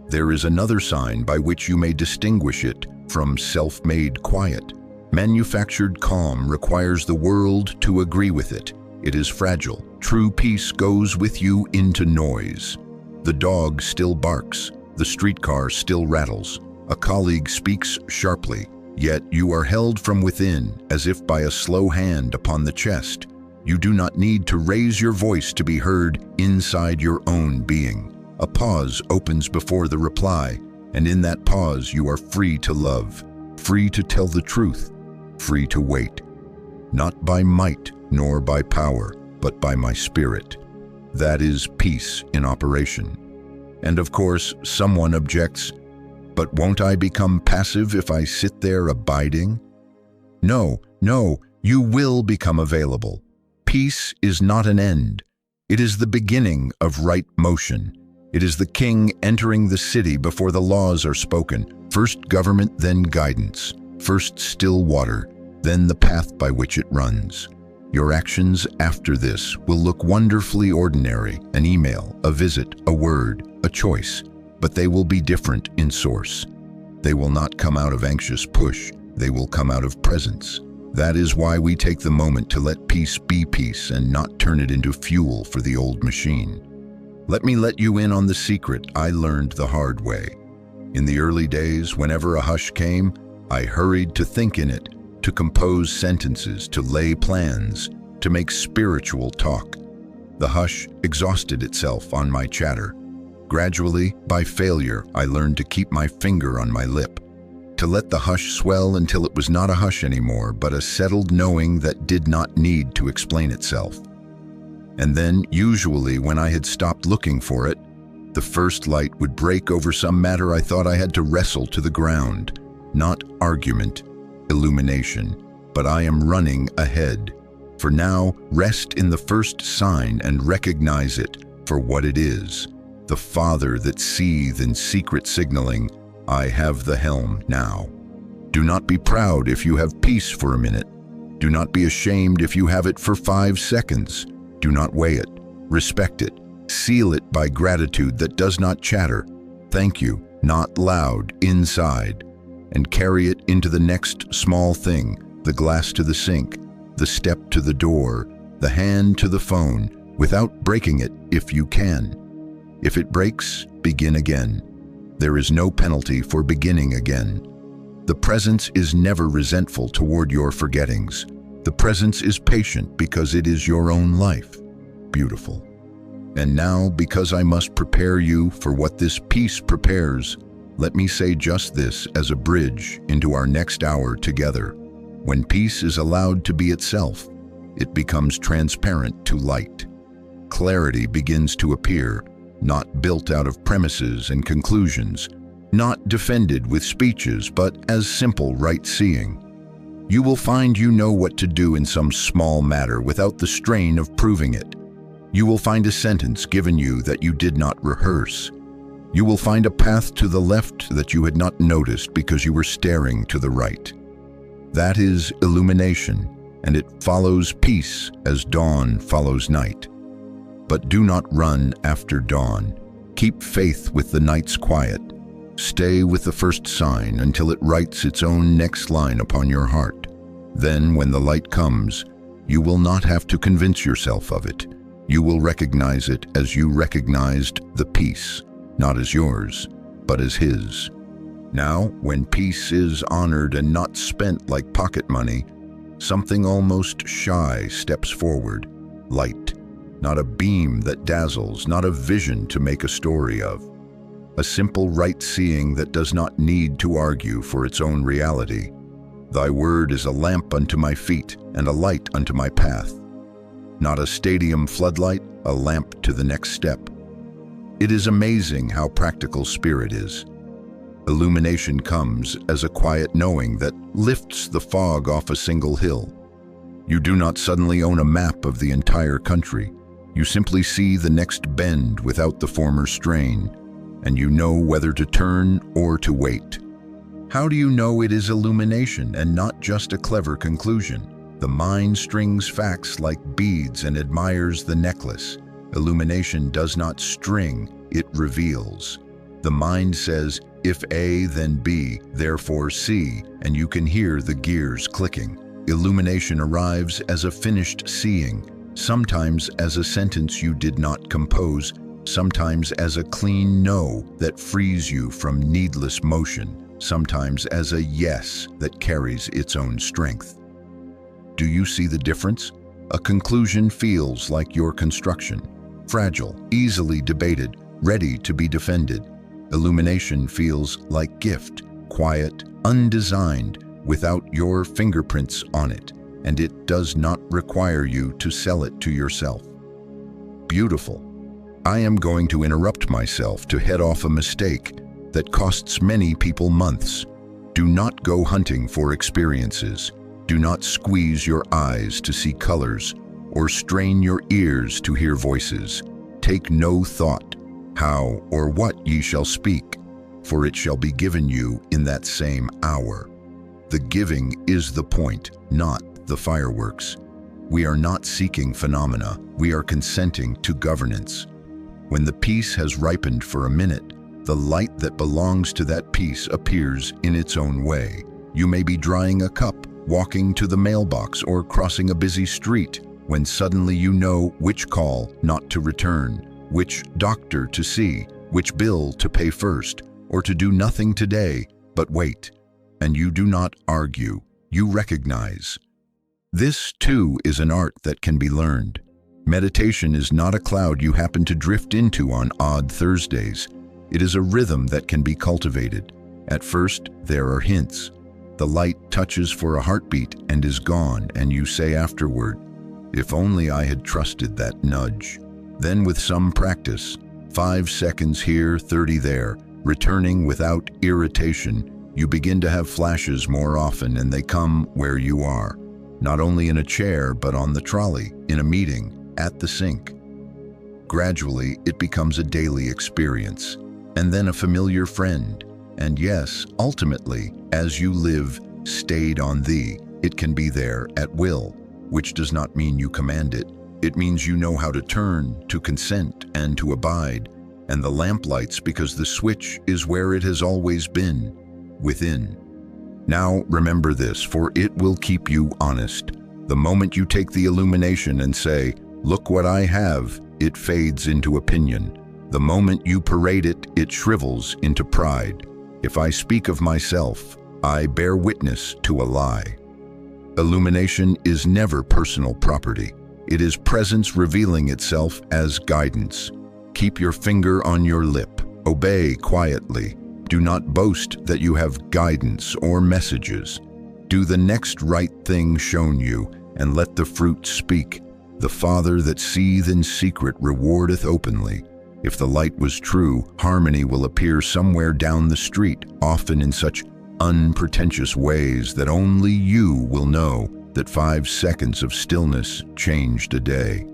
There is another sign by which you may distinguish it from self-made quiet. Manufactured calm requires the world to agree with it. It is fragile. True peace goes with you into noise. The dog still barks. The streetcar still rattles. A colleague speaks sharply, yet you are held from within as if by a slow hand upon the chest. You do not need to raise your voice to be heard inside your own being. A pause opens before the reply, and in that pause you are free to love, free to tell the truth, free to wait. Not by might nor by power, but by my spirit. That is peace in operation. And of course, someone objects, but won't I become passive if I sit there abiding? No, you will become available. Peace is not an end. It is the beginning of right motion. It is the king entering the city before the laws are spoken. First government, then guidance. First still water, then the path by which it runs. Your actions after this will look wonderfully ordinary, an email, a visit, a word, a choice, but they will be different in source. They will not come out of anxious push, they will come out of presence. That is why we take the moment to let peace be peace and not turn it into fuel for the old machine. Let me let you in on the secret I learned the hard way. In the early days, whenever a hush came, I hurried to think in it, to compose sentences, to lay plans, to make spiritual talk. The hush exhausted itself on my chatter. Gradually, by failure, I learned to keep my finger on my lip, to let the hush swell until it was not a hush anymore, but a settled knowing that did not need to explain itself. And then, usually when I had stopped looking for it, the first light would break over some matter I thought I had to wrestle to the ground. Not argument, illumination, but I am running ahead. For now, rest in the first sign and recognize it for what it is. The Father that seethes in secret signaling, I have the helm now. Do not be proud if you have peace for a minute. Do not be ashamed if you have it for 5 seconds. Do not weigh it. Respect it. Seal it by gratitude that does not chatter. Thank you, not loud, inside. And carry it into the next small thing, the glass to the sink, the step to the door, the hand to the phone, without breaking it if you can. If it breaks, begin again. There is no penalty for beginning again. The presence is never resentful toward your forgettings. The presence is patient because it is your own life. Beautiful. And now, because I must prepare you for what this peace prepares, let me say just this as a bridge into our next hour together. When peace is allowed to be itself, it becomes transparent to light. Clarity begins to appear, not built out of premises and conclusions, not defended with speeches, but as simple right-seeing. You will find you know what to do in some small matter without the strain of proving it. You will find a sentence given you that you did not rehearse. You will find a path to the left that you had not noticed because you were staring to the right. That is illumination, and it follows peace as dawn follows night. But do not run after dawn. Keep faith with the night's quiet. Stay with the first sign until it writes its own next line upon your heart. Then, when the light comes, you will not have to convince yourself of it. You will recognize it as you recognized the peace, not as yours, but as His. Now, when peace is honored and not spent like pocket money, something almost shy steps forward. Light, not a beam that dazzles, not a vision to make a story of. A simple right-seeing that does not need to argue for its own reality. Thy word is a lamp unto my feet and a light unto my path. Not a stadium floodlight, a lamp to the next step. It is amazing how practical spirit is. Illumination comes as a quiet knowing that lifts the fog off a single hill. You do not suddenly own a map of the entire country. You simply see the next bend without the former strain, and you know whether to turn or to wait. How do you know it is illumination and not just a clever conclusion? The mind strings facts like beads and admires the necklace. Illumination does not string, it reveals. The mind says, if A, then B, therefore C, and you can hear the gears clicking. Illumination arrives as a finished seeing, sometimes as a sentence you did not compose, sometimes as a clean no that frees you from needless motion, sometimes as a yes that carries its own strength. Do you see the difference? A conclusion feels like your construction, fragile, easily debated, ready to be defended. Illumination feels like gift, quiet, undesigned, without your fingerprints on it, and it does not require you to sell it to yourself. Beautiful. I am going to interrupt myself to head off a mistake that costs many people months. Do not go hunting for experiences. Do not squeeze your eyes to see colors or strain your ears to hear voices. Take no thought how or what ye shall speak, for it shall be given you in that same hour. The giving is the point, not the fireworks. We are not seeking phenomena, we are consenting to governance. When the piece has ripened for a minute, the light that belongs to that piece appears in its own way. You may be drying a cup, walking to the mailbox, or crossing a busy street, when suddenly you know which call not to return, which doctor to see, which bill to pay first, or to do nothing today but wait. And you do not argue, you recognize. This, too, is an art that can be learned. Meditation is not a cloud you happen to drift into on odd Thursdays. It is a rhythm that can be cultivated. At first, there are hints. The light touches for a heartbeat and is gone, and you say afterward, "If only I had trusted that nudge." Then with some practice, 5 seconds here, 30 there, returning without irritation, you begin to have flashes more often, and they come where you are. Not only in a chair, but on the trolley, in a meeting, at the sink. Gradually, it becomes a daily experience, and then a familiar friend. And yes, ultimately, as you live, stayed on thee, it can be there at will, which does not mean you command it. It means you know how to turn, to consent, and to abide. And the lamp lights because the switch is where it has always been, within. Now remember this, for it will keep you honest. The moment you take the illumination and say, "Look what I have," it fades into opinion. The moment you parade it, it shrivels into pride. If I speak of myself, I bear witness to a lie. Illumination is never personal property. It is presence revealing itself as guidance. Keep your finger on your lip. Obey quietly. Do not boast that you have guidance or messages. Do the next right thing shown you, and let the fruit speak. The Father that seeth in secret rewardeth openly. If the light was true, harmony will appear somewhere down the street, often in such unpretentious ways that only you will know that 5 seconds of stillness changed a day.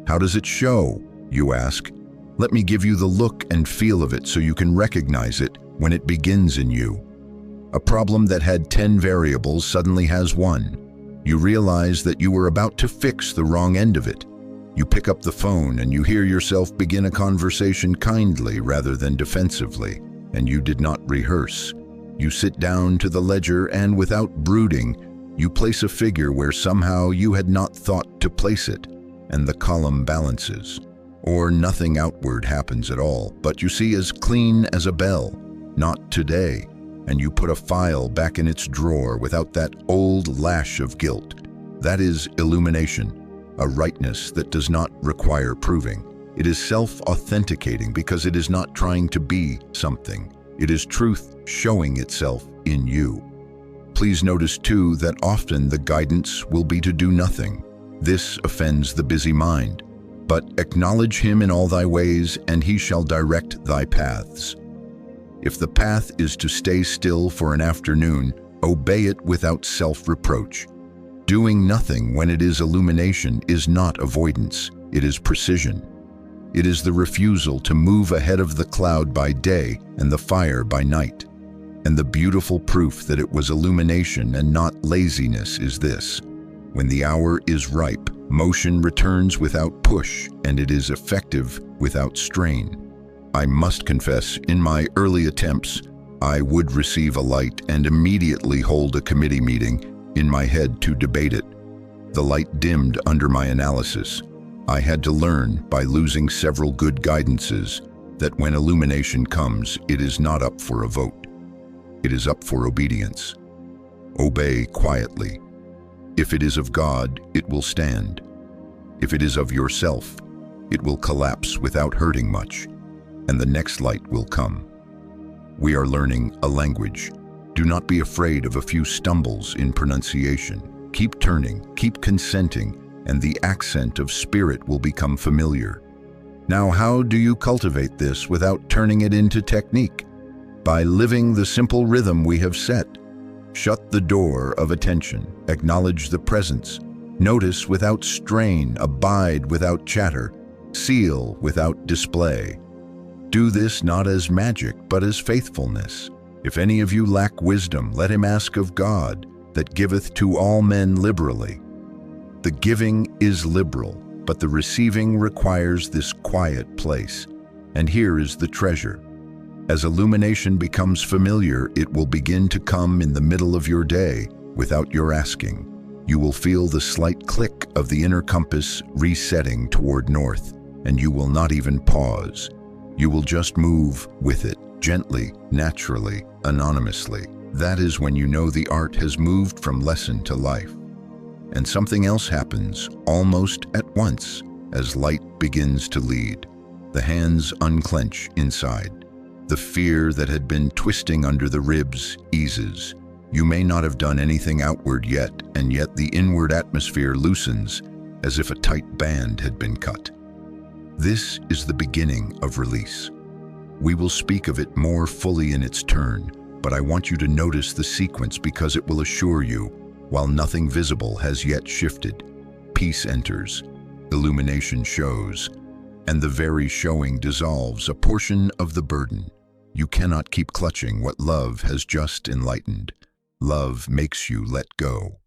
How does it show, you ask? Let me give you the look and feel of it so you can recognize it when it begins in you. A problem that had 10 variables suddenly has 1. You realize that you were about to fix the wrong end of it. You pick up the phone and you hear yourself begin a conversation kindly rather than defensively, and you did not rehearse. You sit down to the ledger and, without brooding, you place a figure where somehow you had not thought to place it, and the column balances. Or nothing outward happens at all, but you see as clean as a bell, not today, and you put a file back in its drawer without that old lash of guilt. That is illumination. A rightness that does not require proving. It is self-authenticating because it is not trying to be something. It is truth showing itself in you. Please notice too that often the guidance will be to do nothing. This offends the busy mind. But acknowledge him in all thy ways, and he shall direct thy paths. If the path is to stay still for an afternoon, obey it without self-reproach. Doing nothing when it is illumination is not avoidance, it is precision. It is the refusal to move ahead of the cloud by day and the fire by night. And the beautiful proof that it was illumination and not laziness is this. When the hour is ripe, motion returns without push, and it is effective without strain. I must confess, in my early attempts, I would receive a light and immediately hold a committee meeting in my head to debate it. The light dimmed under my analysis. I had to learn, by losing several good guidances, that when illumination comes, it is not up for a vote. It is up for obedience. Obey quietly. If it is of God, it will stand. If it is of yourself, it will collapse without hurting much, and the next light will come. We are learning a language. Do not be afraid of a few stumbles in pronunciation. Keep turning, keep consenting, and the accent of spirit will become familiar. Now, how do you cultivate this without turning it into technique? By living the simple rhythm we have set. Shut the door of attention, acknowledge the presence, notice without strain, abide without chatter, seal without display. Do this not as magic, but as faithfulness. If any of you lack wisdom, let him ask of God, that giveth to all men liberally. The giving is liberal, but the receiving requires this quiet place. And here is the treasure. As illumination becomes familiar, it will begin to come in the middle of your day without your asking. You will feel the slight click of the inner compass resetting toward north, and you will not even pause. You will just move with it, gently, naturally, anonymously. That is when you know the art has moved from lesson to life. And something else happens almost at once as light begins to lead. The hands unclench inside. The fear that had been twisting under the ribs eases. You may not have done anything outward yet, and yet the inward atmosphere loosens as if a tight band had been cut. This is the beginning of release. We will speak of it more fully in its turn, but I want you to notice the sequence because it will assure you, while nothing visible has yet shifted, peace enters, illumination shows, and the very showing dissolves a portion of the burden. You cannot keep clutching what love has just enlightened. Love makes you let go.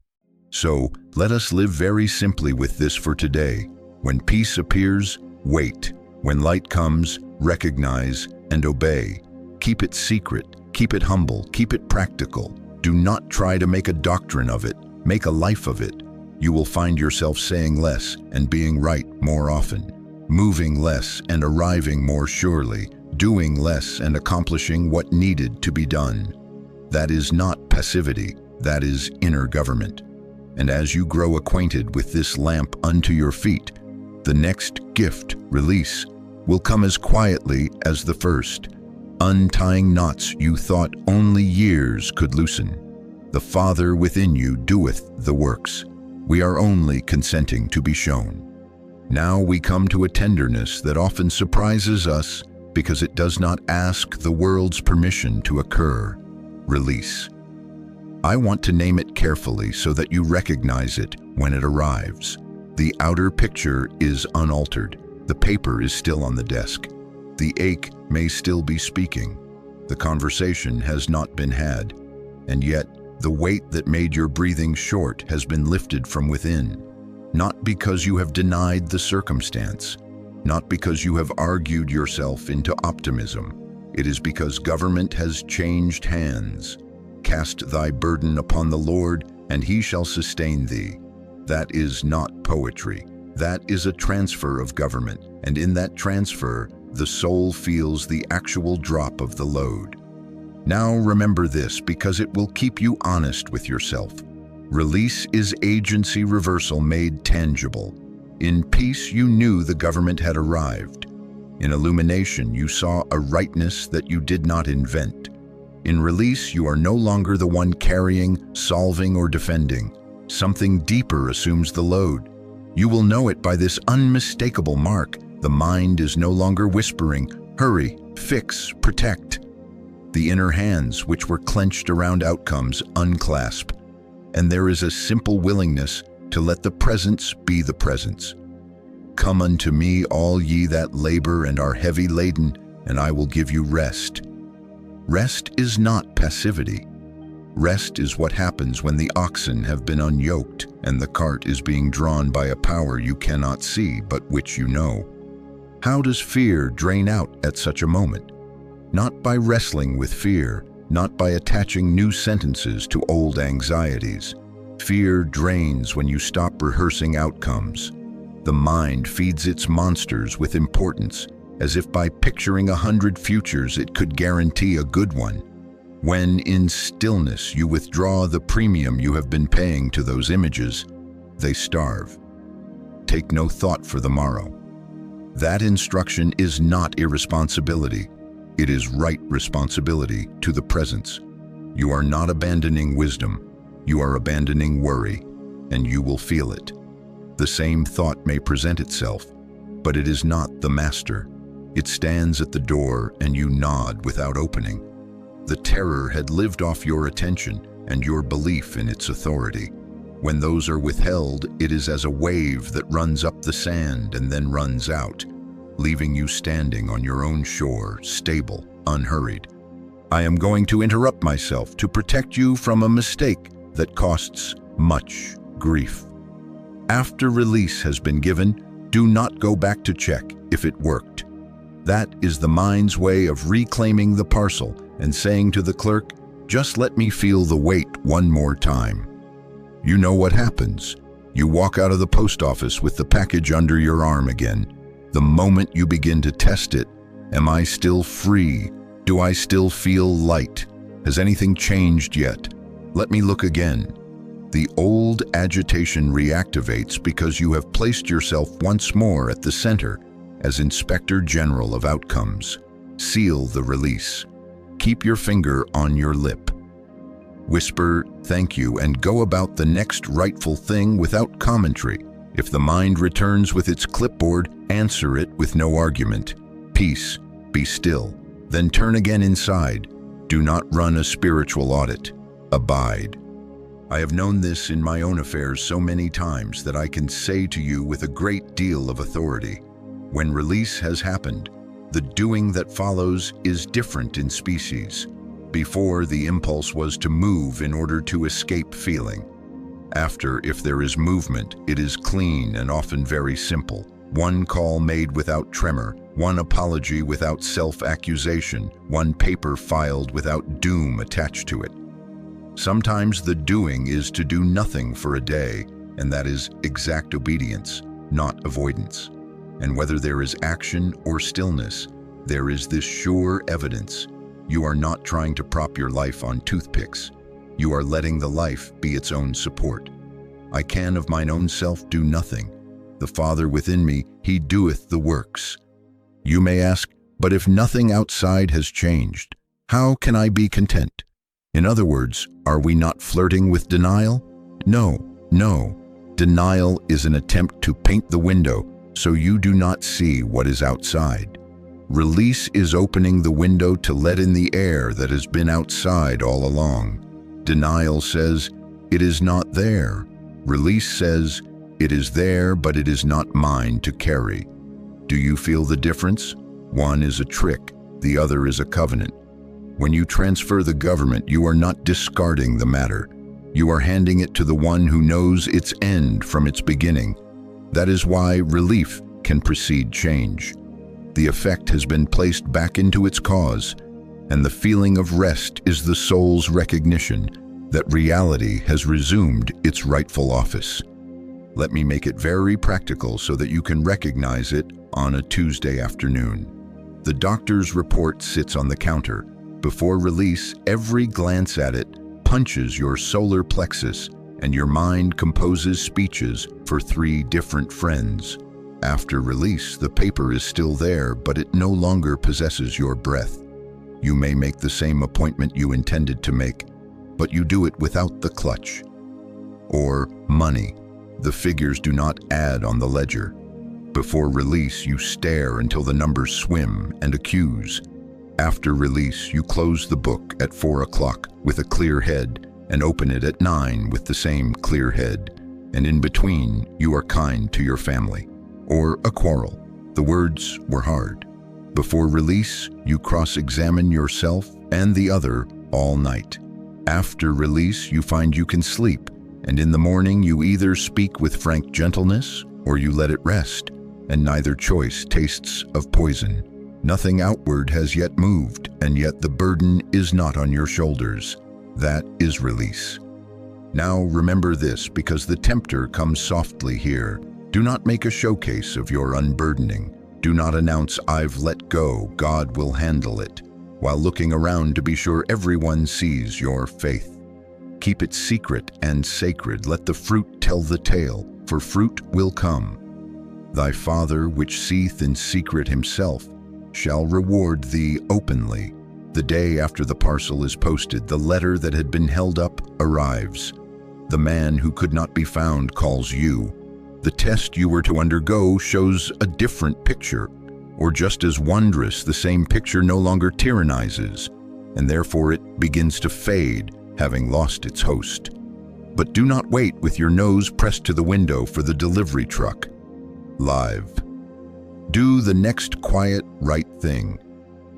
So let us live very simply with this for today. When peace appears, wait. When light comes, recognize and obey. Keep it secret, keep it humble, keep it practical. Do not try to make a doctrine of it, make a life of it. You will find yourself saying less and being right more often, moving less and arriving more surely, doing less and accomplishing what needed to be done. That is not passivity, that is inner government. And as you grow acquainted with this lamp unto your feet, the next gift, release, will come as quietly as the first, untying knots you thought only years could loosen. The Father within you doeth the works. We are only consenting to be shown. Now we come to a tenderness that often surprises us because it does not ask the world's permission to occur. Release. I want to name it carefully so that you recognize it when it arrives. The outer picture is unaltered. The paper is still on the desk. The ache may still be speaking. The conversation has not been had. And yet, the weight that made your breathing short has been lifted from within. Not because you have denied the circumstance, not because you have argued yourself into optimism. It is because government has changed hands. Cast thy burden upon the Lord, and he shall sustain thee. That is not poetry. That is a transfer of government, and in that transfer, the soul feels the actual drop of the load. Now remember this, because it will keep you honest with yourself. Release is agency reversal made tangible. In peace, you knew the government had arrived. In illumination, you saw a rightness that you did not invent. In release, you are no longer the one carrying, solving, or defending. Something deeper assumes the load. You will know it by this unmistakable mark. The mind is no longer whispering, hurry, fix, protect. The inner hands, which were clenched around outcomes, unclasp. And there is a simple willingness to let the presence be the presence. Come unto me, all ye that labor and are heavy laden, and I will give you rest. Rest is not passivity. Rest is what happens when the oxen have been unyoked and the cart is being drawn by a power you cannot see but which you know. How does fear drain out at such a moment? Not by wrestling with fear, not by attaching new sentences to old anxieties. Fear drains when you stop rehearsing outcomes. The mind feeds its monsters with importance, as if by picturing 100 futures it could guarantee a good one. When in stillness you withdraw the premium you have been paying to those images, they starve. Take no thought for the morrow. That instruction is not irresponsibility. It is right responsibility to the presence. You are not abandoning wisdom. You are abandoning worry, and you will feel it. The same thought may present itself, but it is not the master. It stands at the door and you nod without opening. The terror had lived off your attention and your belief in its authority. When those are withheld, it is as a wave that runs up the sand and then runs out, leaving you standing on your own shore, stable, unhurried. I am going to interrupt myself to protect you from a mistake that costs much grief. After release has been given, do not go back to check if it worked. That is the mind's way of reclaiming the parcel and saying to the clerk, just let me feel the weight one more time. You know what happens. You walk out of the post office with the package under your arm again. The moment you begin to test it, am I still free? Do I still feel light? Has anything changed yet? Let me look again. The old agitation reactivates because you have placed yourself once more at the center as Inspector General of outcomes. Seal the release. Keep your finger on your lip. Whisper, thank you, and go about the next rightful thing without commentary. If the mind returns with its clipboard, answer it with no argument. Peace, be still. Then turn again inside. Do not run a spiritual audit. Abide. I have known this in my own affairs so many times that I can say to you with a great deal of authority, when release has happened, the doing that follows is different in species. Before, the impulse was to move in order to escape feeling. After, if there is movement, it is clean and often very simple. One call made without tremor, one apology without self-accusation, one paper filed without doom attached to it. Sometimes the doing is to do nothing for a day, and that is exact obedience, not avoidance. And whether there is action or stillness, there is this sure evidence. You are not trying to prop your life on toothpicks. You are letting the life be its own support. I can of mine own self do nothing. The Father within me, he doeth the works. You may ask, but if nothing outside has changed, how can I be content? In other words, are we not flirting with denial? No. Denial is an attempt to paint the window so you do not see what is outside. Release is opening the window to let in the air that has been outside all along. Denial says, it is not there. Release says, it is there, but it is not mine to carry. Do you feel the difference? One is a trick, the other is a covenant. When you transfer the government, you are not discarding the matter. You are handing it to the one who knows its end from its beginning. That is why relief can precede change. The effect has been placed back into its cause, and the feeling of rest is the soul's recognition that reality has resumed its rightful office. Let me make it very practical so that you can recognize it on a Tuesday afternoon. The doctor's report sits on the counter. Before release, every glance at it punches your solar plexus, and your mind composes speeches for 3 different friends. After release, the paper is still there, but it no longer possesses your breath. You may make the same appointment you intended to make, but you do it without the clutch. Or money. The figures do not add on the ledger. Before release, you stare until the numbers swim and accuse. After release, you close the book at 4 o'clock with a clear head and open it at 9 with the same clear head. And in between, you are kind to your family. Or a quarrel. The words were hard. Before release, you cross-examine yourself and the other all night. After release, you find you can sleep, and in the morning you either speak with frank gentleness or you let it rest, and neither choice tastes of poison. Nothing outward has yet moved, and yet the burden is not on your shoulders. That is release. Now remember this, because the tempter comes softly here. Do not make a showcase of your unburdening. Do not announce, "I've let go, God will handle it," while looking around to be sure everyone sees your faith. Keep it secret and sacred. Let the fruit tell the tale, for fruit will come. Thy Father, which seeth in secret himself, shall reward thee openly. The day after the parcel is posted, the letter that had been held up arrives. The man who could not be found calls you. The test you were to undergo shows a different picture, or just as wondrous, the same picture no longer tyrannizes, and therefore it begins to fade, having lost its host. But do not wait with your nose pressed to the window for the delivery truck. Live. Do the next quiet, right thing.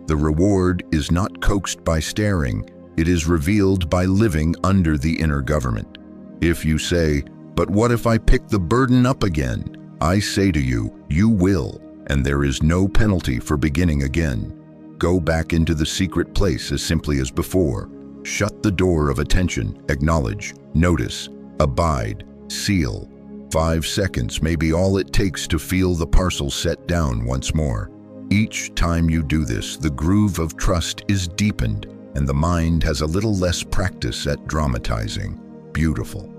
The reward is not coaxed by staring, it is revealed by living under the inner government. If you say, "But what if I pick the burden up again?" I say to you, you will, and there is no penalty for beginning again. Go back into the secret place as simply as before. Shut the door of attention, acknowledge, notice, abide, seal. 5 seconds may be all it takes to feel the parcel set down once more. Each time you do this, the groove of trust is deepened, and the mind has a little less practice at dramatizing. Beautiful.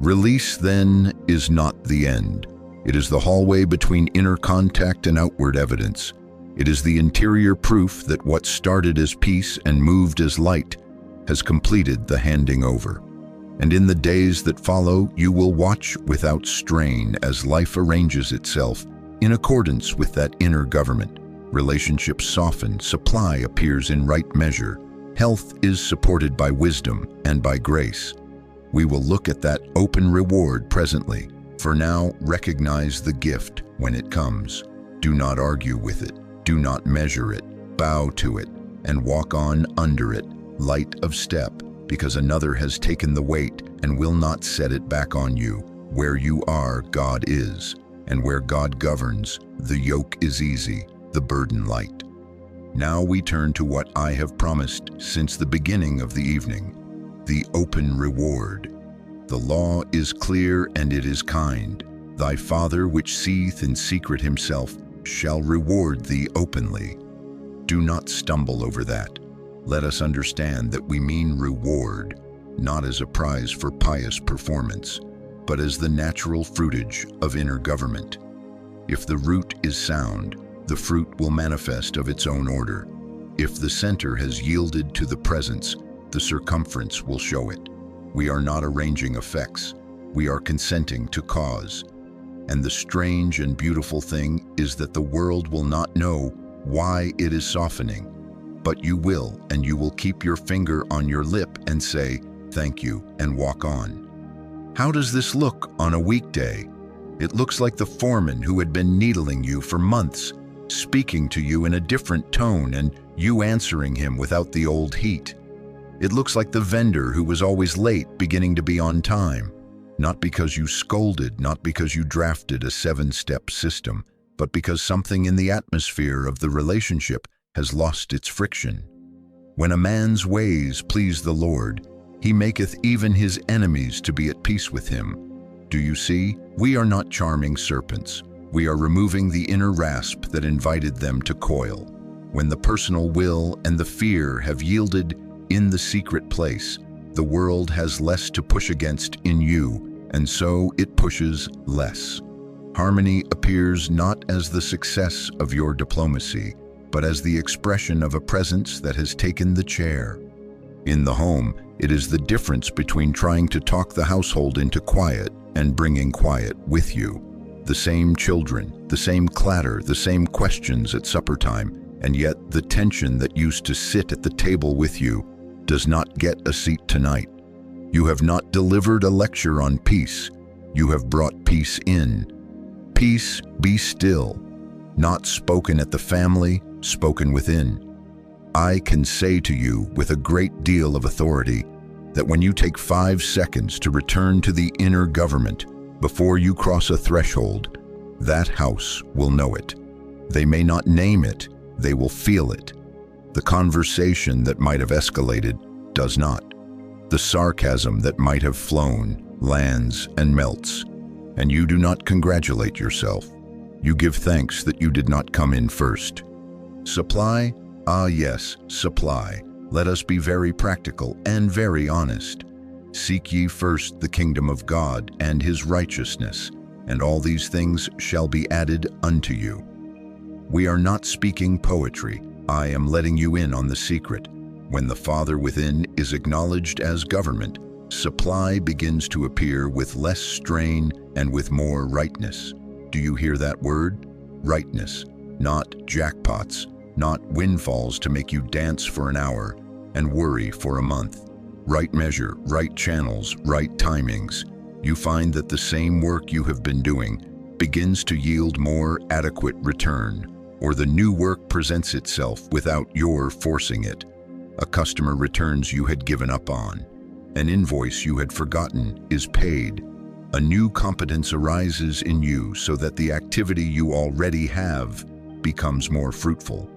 Release, then, is not the end. It is the hallway between inner contact and outward evidence. It is the interior proof that what started as peace and moved as light has completed the handing over. And in the days that follow, you will watch without strain as life arranges itself in accordance with that inner government. Relationships soften, supply appears in right measure, health is supported by wisdom and by grace. We will look at that open reward presently. For now, recognize the gift when it comes. Do not argue with it. Do not measure it. Bow to it and walk on under it, light of step, because another has taken the weight and will not set it back on you. Where you are, God is, and where God governs, the yoke is easy, the burden light. Now we turn to what I have promised since the beginning of the evening, the open reward. The law is clear and it is kind. Thy Father, which seeth in secret himself, shall reward thee openly. Do not stumble over that. Let us understand that we mean reward, not as a prize for pious performance, but as the natural fruitage of inner government. If the root is sound, the fruit will manifest of its own order. If the center has yielded to the presence, the circumference will show it. We are not arranging effects, we are consenting to cause. And the strange and beautiful thing is that the world will not know why it is softening. But you will, and you will keep your finger on your lip and say, "Thank you," and walk on. How does this look on a weekday? It looks like the foreman who had been needling you for months, speaking to you in a different tone and you answering him without the old heat. It looks like the vendor who was always late beginning to be on time, not because you scolded, not because you drafted a 7-step system, but because something in the atmosphere of the relationship has lost its friction. When a man's ways please the Lord, he maketh even his enemies to be at peace with him. Do you see? We are not charming serpents. We are removing the inner rasp that invited them to coil. When the personal will and the fear have yielded in the secret place, the world has less to push against in you, and so it pushes less. Harmony appears not as the success of your diplomacy, but as the expression of a presence that has taken the chair. In the home, it is the difference between trying to talk the household into quiet and bringing quiet with you. The same children, the same clatter, the same questions at supper time, and yet the tension that used to sit at the table with you does not get a seat tonight. You have not delivered a lecture on peace. You have brought peace in. Peace, be still. Not spoken at the family, spoken within. I can say to you with a great deal of authority that when you take 5 seconds to return to the inner government before you cross a threshold, that house will know it. They may not name it, they will feel it. The conversation that might have escalated does not. The sarcasm that might have flown lands and melts. and you do not congratulate yourself. You give thanks that you did not come in first. Supply? Ah yes, supply. Let us be very practical and very honest. Seek ye first the kingdom of God and his righteousness, and all these things shall be added unto you. We are not speaking poetry. I am letting you in on the secret. When the Father within is acknowledged as government, supply begins to appear with less strain and with more rightness. Do you hear that word? Rightness. Not jackpots, not windfalls to make you dance for an hour and worry for a month. Right measure, right channels, right timings. You find that the same work you have been doing begins to yield more adequate return, or the new work presents itself without your forcing it. A customer returns you had given up on. An invoice you had forgotten is paid. A new competence arises in you so that the activity you already have becomes more fruitful.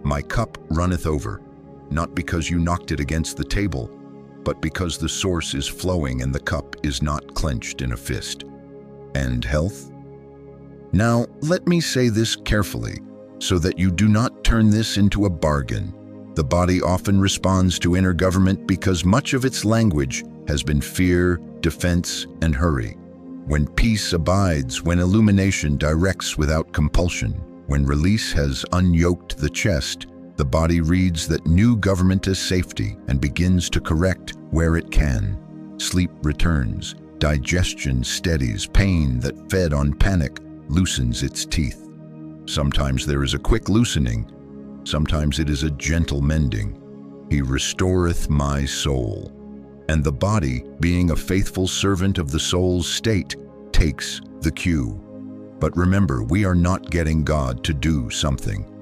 My cup runneth over, not because you knocked it against the table, but because the source is flowing and the cup is not clenched in a fist. And health? Now, let me say this carefully, so that you do not turn this into a bargain. The body often responds to inner government because much of its language has been fear, defense, and hurry. When peace abides, when illumination directs without compulsion, when release has unyoked the chest, the body reads that new government is safety and begins to correct where it can. Sleep returns, digestion steadies, pain that fed on panic loosens its teeth. Sometimes there is a quick loosening, sometimes it is a gentle mending. He restoreth my soul. And the body, being a faithful servant of the soul's state, takes the cue. But remember, we are not getting God to do something.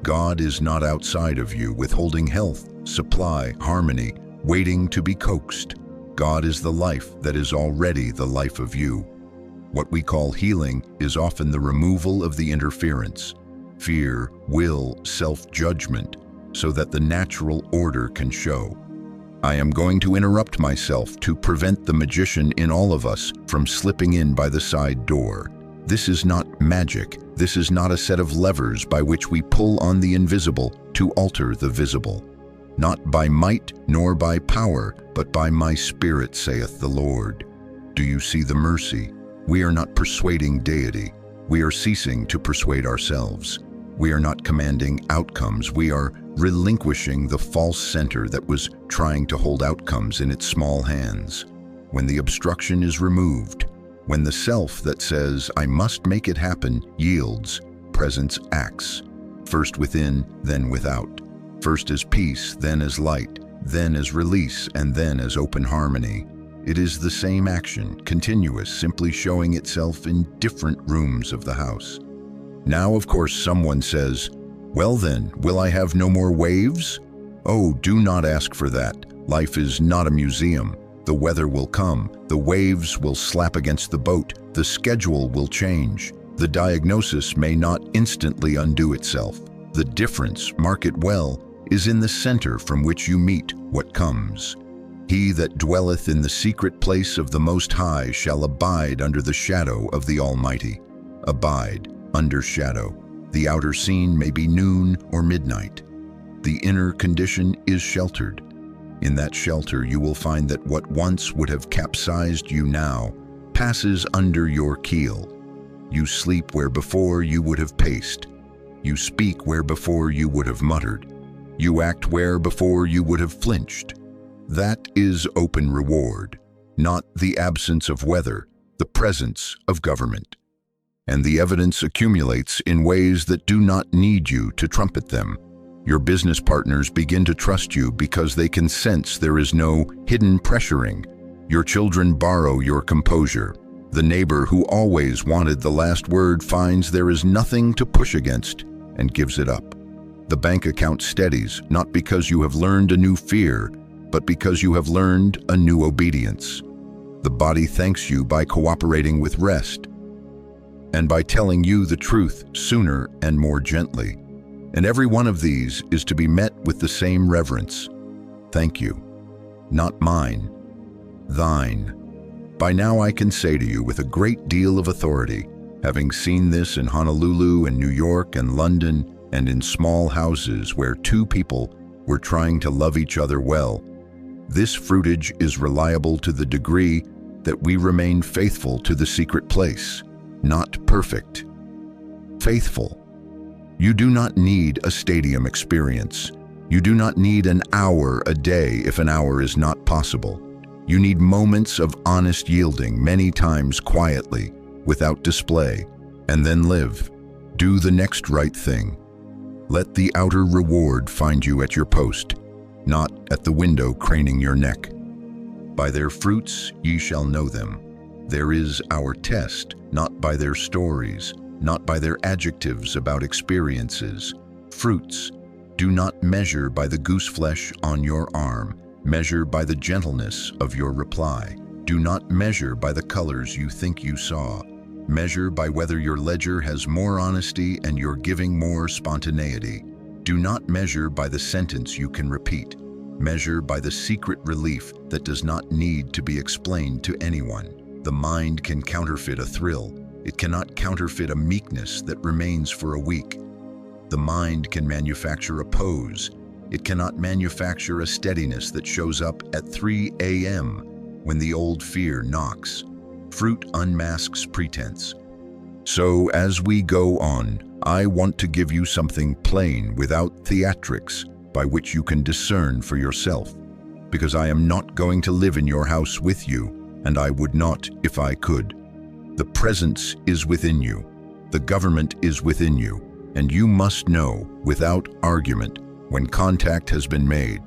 God is not outside of you, withholding health, supply, harmony, waiting to be coaxed. God is the life that is already the life of you. What we call healing is often the removal of the interference, fear, will, self-judgment, so that the natural order can show. I am going to interrupt myself to prevent the magician in all of us from slipping in by the side door. This is not magic. This is not a set of levers by which we pull on the invisible to alter the visible. Not by might nor by power, but by my Spirit, saith the Lord. Do you see the mercy? We are not persuading deity. We are ceasing to persuade ourselves. We are not commanding outcomes. We are relinquishing the false center that was trying to hold outcomes in its small hands. When the obstruction is removed, when the self that says, I must make it happen, yields, presence acts. First within, then without. First as peace, then as light, then as release, and then as open harmony. It is the same action, continuous, simply showing itself in different rooms of the house. Now, of course, someone says, well then, will I have no more waves? Oh, do not ask for that. Life is not a museum. The weather will come. The waves will slap against the boat. The schedule will change. The diagnosis may not instantly undo itself. The difference, mark it well, is in the center from which you meet what comes. He that dwelleth in the secret place of the Most High shall abide under the shadow of the Almighty. Abide under shadow. The outer scene may be noon or midnight. The inner condition is sheltered. In that shelter you will find that what once would have capsized you now passes under your keel. You sleep where before you would have paced. You speak where before you would have muttered. You act where before you would have flinched. That is open reward, not the absence of weather, the presence of government. And the evidence accumulates in ways that do not need you to trumpet them. Your business partners begin to trust you because they can sense there is no hidden pressuring. Your children borrow your composure. The neighbor who always wanted the last word finds there is nothing to push against and gives it up. The bank account steadies, not because you have learned a new fear, but because you have learned a new obedience. The body thanks you by cooperating with rest and by telling you the truth sooner and more gently. And every one of these is to be met with the same reverence. Thank you. Not mine, thine. By now I can say to you with a great deal of authority, having seen this in Honolulu and New York and London and in small houses where two people were trying to love each other well, this fruitage is reliable to the degree that we remain faithful to the secret place, not perfect. Faithful. You do not need a stadium experience. You do not need an hour a day if an hour is not possible. You need moments of honest yielding, many times quietly, without display, and then live. Do the next right thing. Let the outer reward find you at your post, not at the window craning your neck. By their fruits ye shall know them. There is our test, not by their stories, not by their adjectives about experiences. Fruits. Do not measure by the gooseflesh on your arm. Measure by the gentleness of your reply. Do not measure by the colors you think you saw. Measure by whether your ledger has more honesty and you're giving more spontaneity. Do not measure by the sentence you can repeat. Measure by the secret relief that does not need to be explained to anyone. The mind can counterfeit a thrill. It cannot counterfeit a meekness that remains for a week. The mind can manufacture a pose. It cannot manufacture a steadiness that shows up at 3 a.m. when the old fear knocks. Fruit unmasks pretense. So as we go on, I want to give you something plain without theatrics by which you can discern for yourself, because I am not going to live in your house with you, and I would not if I could. The presence is within you. The government is within you, and you must know, without argument, when contact has been made.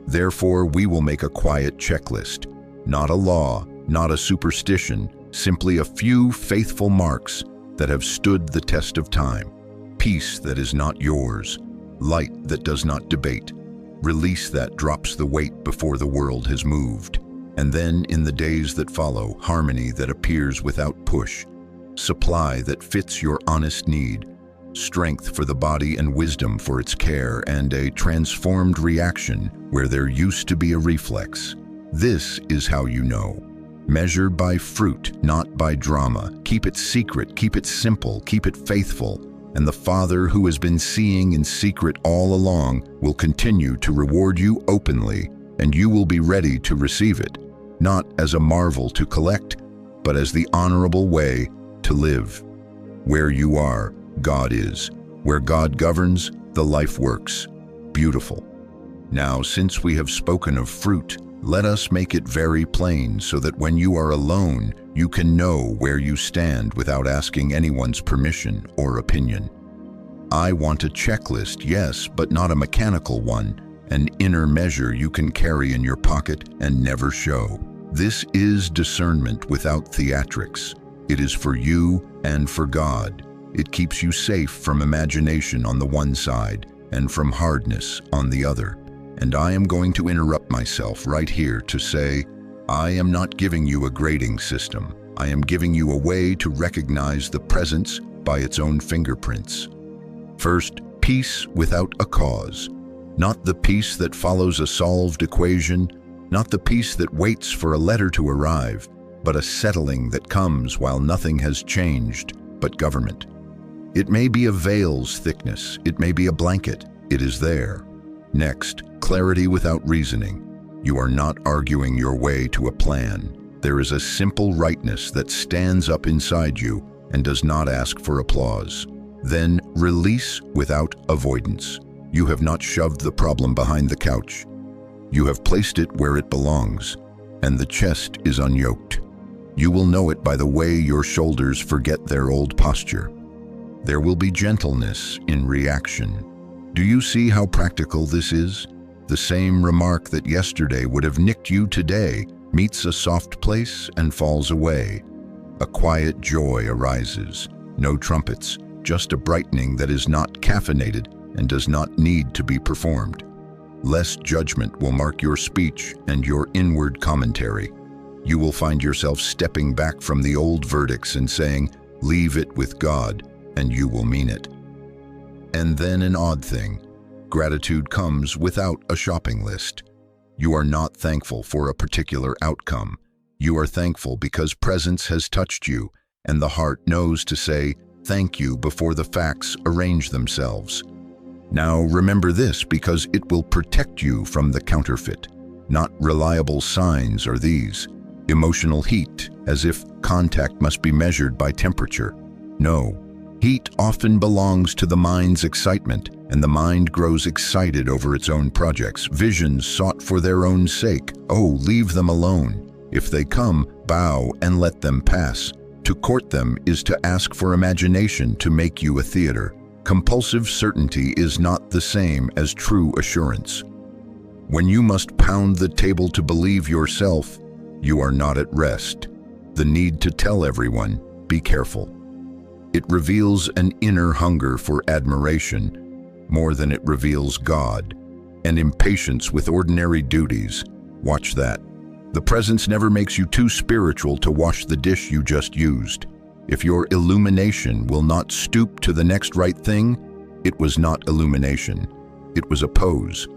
Therefore, we will make a quiet checklist, not a law, not a superstition, simply a few faithful marks that have stood the test of time. Peace that is not yours, light that does not debate, release that drops the weight before the world has moved, and then in the days that follow, harmony that appears without push, supply that fits your honest need, strength for the body and wisdom for its care, and a transformed reaction where there used to be a reflex. This is how you know. Measure by fruit, not by drama. Keep it secret, keep it simple, keep it faithful, and the Father who has been seeing in secret all along will continue to reward you openly, and you will be ready to receive it, not as a marvel to collect, but as the honorable way to live. Where you are, God is. Where God governs, the life works. Beautiful. Now, since we have spoken of fruit, let us make it very plain so that when you are alone, you can know where you stand without asking anyone's permission or opinion. I want a checklist, yes, but not a mechanical one, an inner measure you can carry in your pocket and never show. This is discernment without theatrics. It is for you and for God. It keeps you safe from imagination on the one side and from hardness on the other. And I am going to interrupt myself right here to say, I am not giving you a grading system. I am giving you a way to recognize the presence by its own fingerprints. First, peace without a cause. Not the peace that follows a solved equation, not the peace that waits for a letter to arrive, but a settling that comes while nothing has changed but government. It may be a veil's thickness, it may be a blanket, it is there. Next, clarity without reasoning. You are not arguing your way to a plan. There is a simple rightness that stands up inside you and does not ask for applause. Then, release without avoidance. You have not shoved the problem behind the couch. You have placed it where it belongs, and the chest is unyoked. You will know it by the way your shoulders forget their old posture. There will be gentleness in reaction. Do you see how practical this is? The same remark that yesterday would have nicked you today meets a soft place and falls away. A quiet joy arises. No trumpets, just a brightening that is not caffeinated and does not need to be performed. Less judgment will mark your speech and your inward commentary. You will find yourself stepping back from the old verdicts and saying, "Leave it with God," and you will mean it. And then an odd thing. Gratitude comes without a shopping list. You are not thankful for a particular outcome. You are thankful because presence has touched you, and the heart knows to say thank you before the facts arrange themselves. Now remember this, because it will protect you from the counterfeit. Not reliable signs are these. Emotional heat, as if contact must be measured by temperature. No, heat often belongs to the mind's excitement, and the mind grows excited over its own projects, visions sought for their own sake. Oh, leave them alone. If they come, bow and let them pass. To court them is to ask for imagination to make you a theater. Compulsive certainty is not the same as true assurance. When you must pound the table to believe yourself, you are not at rest. The need to tell everyone, be careful. It reveals an inner hunger for admiration more than it reveals God, and impatience with ordinary duties. Watch that. The presence never makes you too spiritual to wash the dish you just used. If your illumination will not stoop to the next right thing, it was not illumination. It was a pose.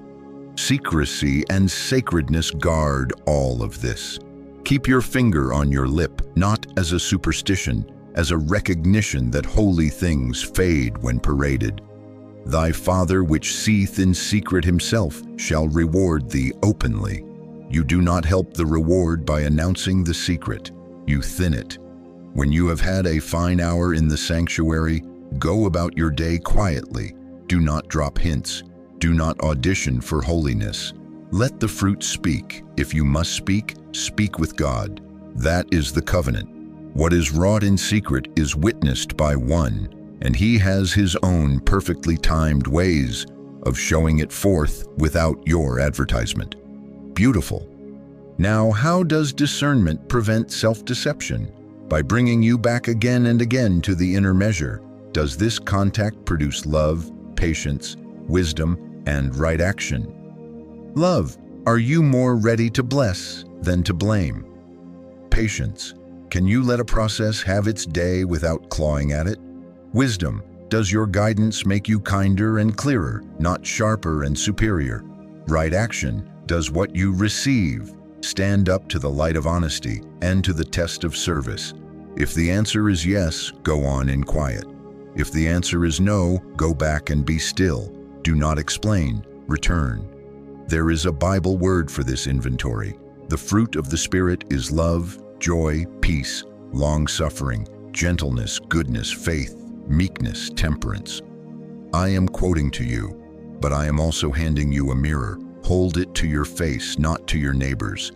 Secrecy and sacredness guard all of this. Keep your finger on your lip, not as a superstition, as a recognition that holy things fade when paraded. Thy Father which seeth in secret himself shall reward thee openly. You do not help the reward by announcing the secret. You thin it. When you have had a fine hour in the sanctuary, go about your day quietly. Do not drop hints. Do not audition for holiness. Let the fruit speak. If you must speak, speak with God. That is the covenant. What is wrought in secret is witnessed by one, and he has his own perfectly timed ways of showing it forth without your advertisement. Beautiful. Now, how does discernment prevent self-deception? By bringing you back again and again to the inner measure. Does this contact produce love, patience, wisdom, and right action? Love, are you more ready to bless than to blame? Patience, can you let a process have its day without clawing at it? Wisdom, does your guidance make you kinder and clearer, not sharper and superior? Right action, does what you receive stand up to the light of honesty and to the test of service? If the answer is yes, go on in quiet. If the answer is no, go back and be still. Do not explain, return. There is a Bible word for this inventory. The fruit of the Spirit is love, joy, peace, long-suffering, gentleness, goodness, faith, meekness, temperance. I am quoting to you, but I am also handing you a mirror. Hold it to your face, not to your neighbors.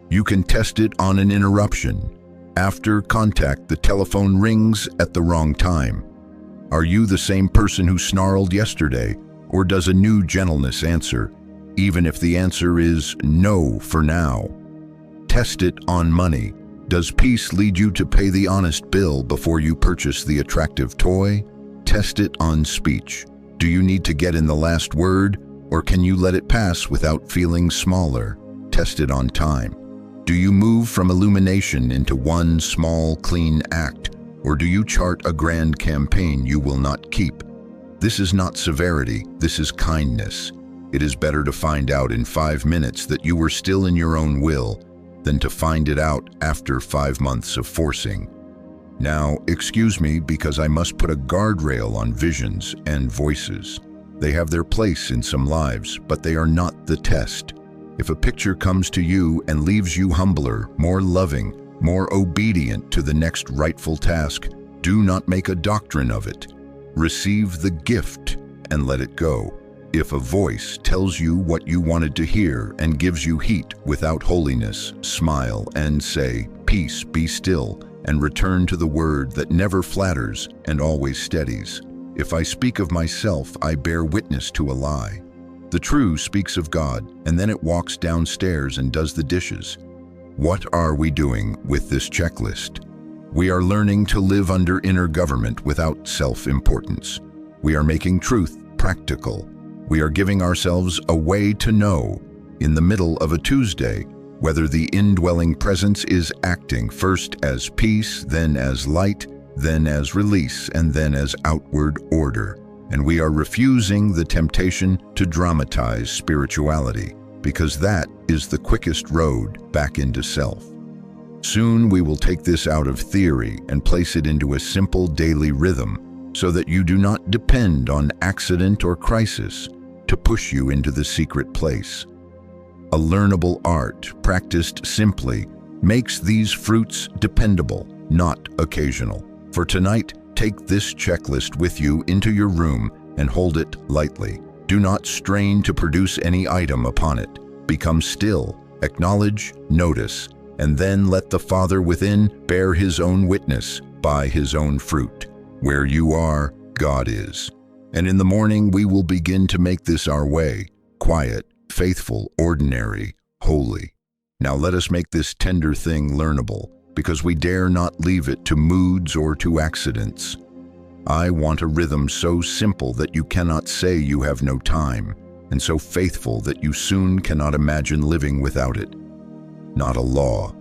You can test it on an interruption. After contact, the telephone rings at the wrong time. Are you the same person who snarled yesterday, or does a new gentleness answer, even if the answer is no for now? Test it on money. Does peace lead you to pay the honest bill before you purchase the attractive toy? Test it on speech. Do you need to get in the last word, or can you let it pass without feeling smaller? Test it on time. Do you move from illumination into one small, clean act, or do you chart a grand campaign you will not keep? This is not severity, this is kindness. It is better to find out in 5 minutes that you were still in your own will than to find it out after 5 months of forcing. Now, excuse me, because I must put a guardrail on visions and voices. They have their place in some lives, but they are not the test. If a picture comes to you and leaves you humbler, more loving, more obedient to the next rightful task, do not make a doctrine of it. Receive the gift and let it go. If a voice tells you what you wanted to hear and gives you heat without holiness, smile and say, "Peace, be still," and return to the word that never flatters and always steadies. If I speak of myself, I bear witness to a lie. The true speaks of God, and then it walks downstairs and does the dishes. What are we doing with this checklist? We are learning to live under inner government without self-importance. We are making truth practical. We are giving ourselves a way to know, in the middle of a Tuesday, whether the indwelling presence is acting first as peace, then as light, then as release, and then as outward order. And we are refusing the temptation to dramatize spirituality, because that is the quickest road back into self. Soon we will take this out of theory and place it into a simple daily rhythm so that you do not depend on accident or crisis to push you into the secret place. A learnable art, practiced simply, makes these fruits dependable, not occasional. For tonight, take this checklist with you into your room and hold it lightly. Do not strain to produce any item upon it. Become still, acknowledge, notice, and then let the Father within bear his own witness by his own fruit. Where you are, God is. And in the morning we will begin to make this our way, quiet, faithful, ordinary, holy. Now let us make this tender thing learnable, because we dare not leave it to moods or to accidents. I want a rhythm so simple that you cannot say you have no time, and so faithful that you soon cannot imagine living without it. Not a law,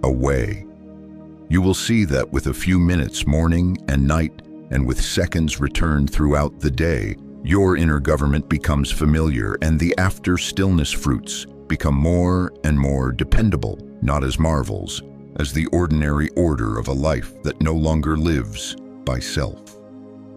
a way. You will see that with a few minutes morning and night, and with seconds returned throughout the day, your inner government becomes familiar and the after-stillness fruits become more and more dependable, not as marvels, as the ordinary order of a life that no longer lives by self.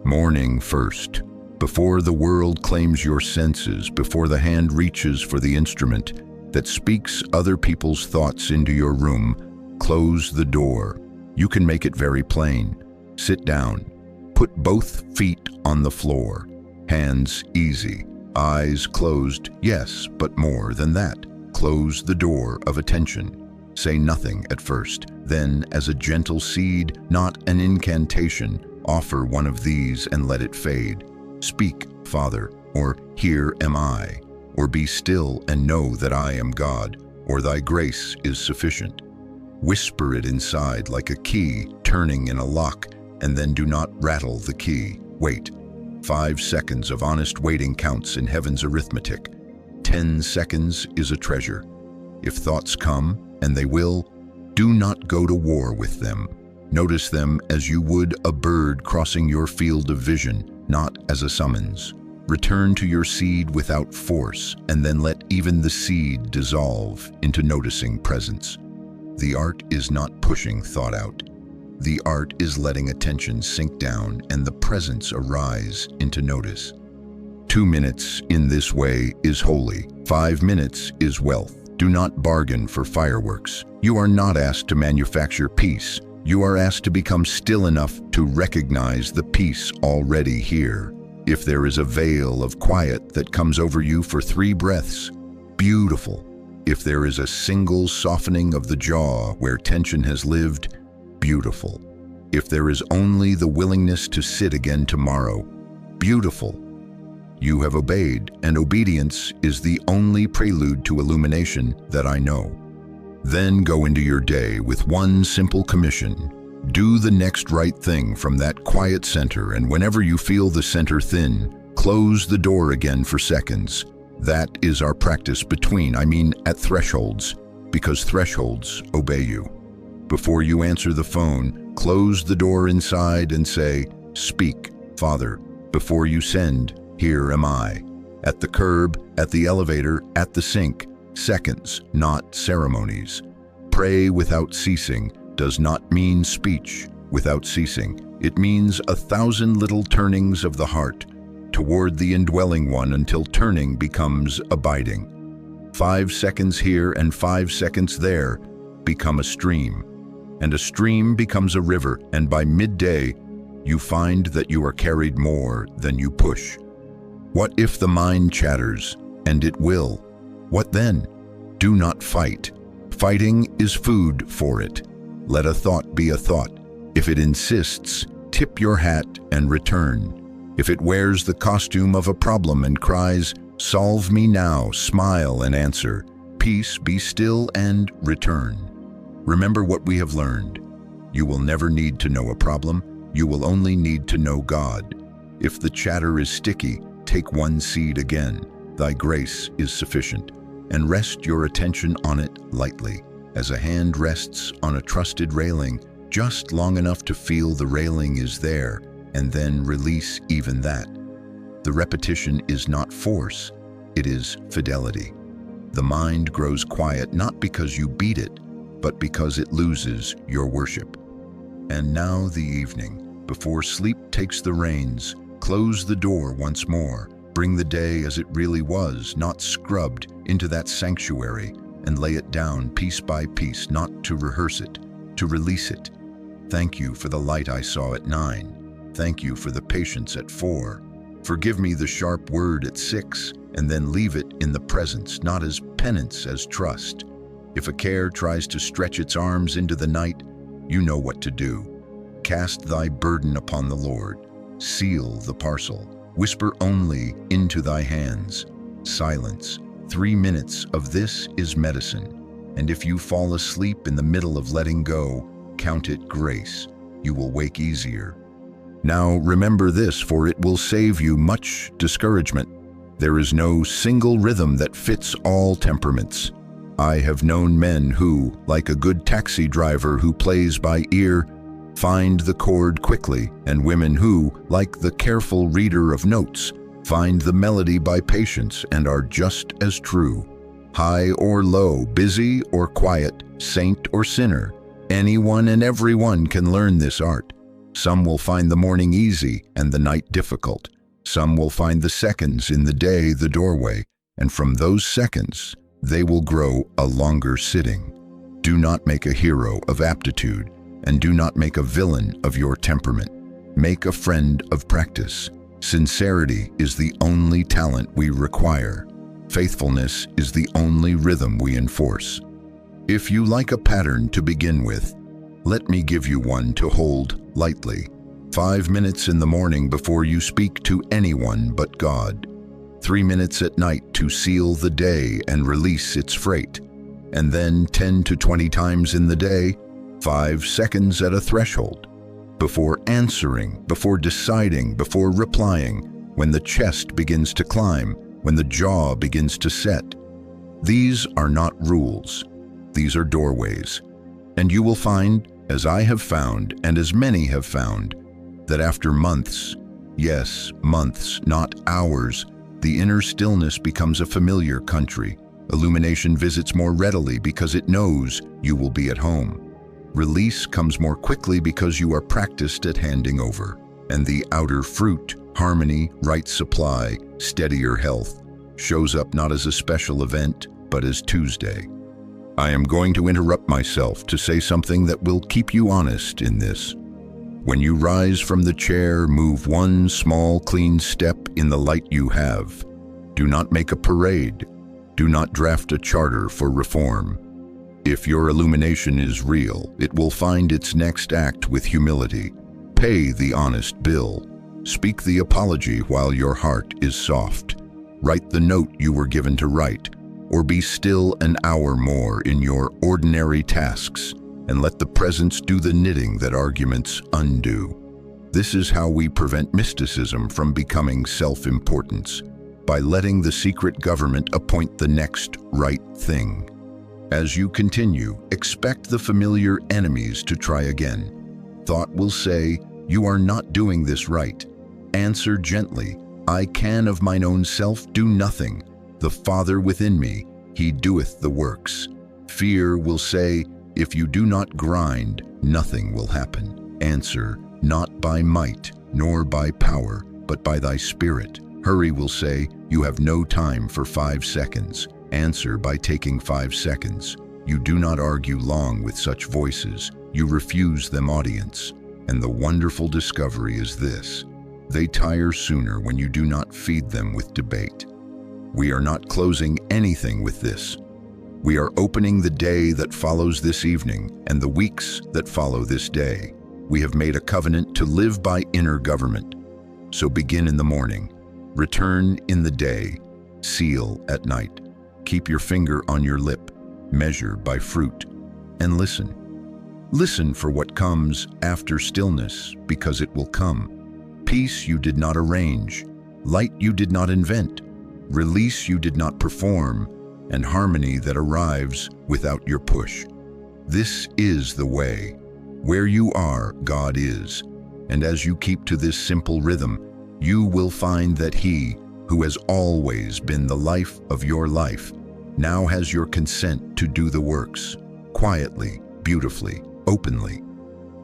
Morning first. Before the world claims your senses, before the hand reaches for the instrument that speaks other people's thoughts into your room, close the door. You can make it very plain. Sit down. Put both feet on the floor. Hands easy. Eyes closed, yes, but more than that. Close the door of attention. Say nothing at first. Then, as a gentle seed, not an incantation, offer one of these and let it fade. Speak, Father, or here am I, or be still and know that I am God, or thy grace is sufficient. Whisper it inside like a key turning in a lock, and then do not rattle the key. Wait. 5 seconds of honest waiting counts in heaven's arithmetic. 10 seconds is a treasure. If thoughts come, and they will, do not go to war with them. Notice them as you would a bird crossing your field of vision, not as a summons. Return to your seed without force, and then let even the seed dissolve into noticing presence. The art is not pushing thought out. The art is letting attention sink down and the presence arise into notice. 2 minutes in this way is holy. 5 minutes is wealth. Do not bargain for fireworks. You are not asked to manufacture peace. You are asked to become still enough to recognize the peace already here. If there is a veil of quiet that comes over you for 3 breaths, beautiful. If there is a single softening of the jaw where tension has lived, beautiful. If there is only the willingness to sit again tomorrow, beautiful. You have obeyed, and obedience is the only prelude to illumination that I know. Then go into your day with one simple commission. Do the next right thing from that quiet center, and whenever you feel the center thin, close the door again for seconds. That is our practice at thresholds, because thresholds obey you. Before you answer the phone, close the door inside and say, "Speak, Father." Before you send, "Here am I." At the curb, at the elevator, at the sink, seconds, not ceremonies. Pray without ceasing does not mean speech without ceasing. It means 1,000 little turnings of the heart toward the indwelling one until turning becomes abiding. 5 seconds here and 5 seconds there become a stream, and a stream becomes a river, and by midday you find that you are carried more than you push. What if the mind chatters? And it will. What then? Do not fight. Fighting is food for it. Let a thought be a thought. If it insists, tip your hat and return. If it wears the costume of a problem and cries, "Solve me now," smile and answer, "Peace, be still," and return. Remember what we have learned. You will never need to know a problem. You will only need to know God. If the chatter is sticky, take one seed again. Thy grace is sufficient. And rest your attention on it lightly, as a hand rests on a trusted railing, just long enough to feel the railing is there, and then release even that. The repetition is not force, it is fidelity. The mind grows quiet not because you beat it, but because it loses your worship. And now the evening, before sleep takes the reins, close the door once more. Bring the day as it really was, not scrubbed, into that sanctuary, and lay it down piece by piece, not to rehearse it, to release it. Thank you for the light I saw at 9. Thank you for the patience at 4. Forgive me the sharp word at 6, and then leave it in the presence, not as penance, as trust. If a care tries to stretch its arms into the night, you know what to do. Cast thy burden upon the Lord. Seal the parcel. Whisper only into thy hands. Silence. 3 minutes of this is medicine. And if you fall asleep in the middle of letting go, count it grace. You will wake easier. Now remember this, for it will save you much discouragement. There is no single rhythm that fits all temperaments. I have known men who, like a good taxi driver who plays by ear, find the chord quickly, and women who, like the careful reader of notes, find the melody by patience and are just as true. High or low, busy or quiet, saint or sinner, anyone and everyone can learn this art. Some will find the morning easy and the night difficult. Some will find the seconds in the day the doorway, and from those seconds, they will grow a longer sitting. Do not make a hero of aptitude, and do not make a villain of your temperament. Make a friend of practice. Sincerity is the only talent we require. Faithfulness is the only rhythm we enforce. If you like a pattern to begin with, let me give you one to hold lightly. 5 minutes in the morning before you speak to anyone but God. 3 minutes at night to seal the day and release its freight. And then 10 to 20 times in the day, 5 seconds at a threshold. Before answering, before deciding, before replying, when the chest begins to climb, when the jaw begins to set. These are not rules. These are doorways. And you will find, as I have found, and as many have found, that after months, yes, months, not hours, the inner stillness becomes a familiar country. Illumination visits more readily because it knows you will be at home. Release comes more quickly because you are practiced at handing over. And the outer fruit, harmony, right supply, steadier health, shows up not as a special event, but as Tuesday. I am going to interrupt myself to say something that will keep you honest in this. When you rise from the chair, move one small, clean step in the light you have. Do not make a parade. Do not draft a charter for reform. If your illumination is real, it will find its next act with humility. Pay the honest bill. Speak the apology while your heart is soft. Write the note you were given to write, or be still an hour more in your ordinary tasks, and let the presence do the knitting that arguments undo. This is how we prevent mysticism from becoming self-importance, by letting the secret government appoint the next right thing. As you continue, expect the familiar enemies to try again. Thought will say, "You are not doing this right." Answer gently, "I can of mine own self do nothing. The Father within me, he doeth the works." Fear will say, "If you do not grind, nothing will happen." Answer, "Not by might, nor by power, but by thy Spirit." Hurry will say, "You have no time for 5 seconds." Answer by taking 5 seconds. You do not argue long with such voices. You refuse them audience. And the wonderful discovery is this: they tire sooner when you do not feed them with debate. We are not closing anything with this. We are opening the day that follows this evening and the weeks that follow this day. We have made a covenant to live by inner government. So begin in the morning, return in the day, seal at night. Keep your finger on your lip, measure by fruit, and listen. Listen for what comes after stillness, because it will come. Peace you did not arrange, light you did not invent, release you did not perform, and harmony that arrives without your push. This is the way. Where you are, God is. And as you keep to this simple rhythm, you will find that He, who has always been the life of your life, now has your consent to do the works. quietly, beautifully, openly.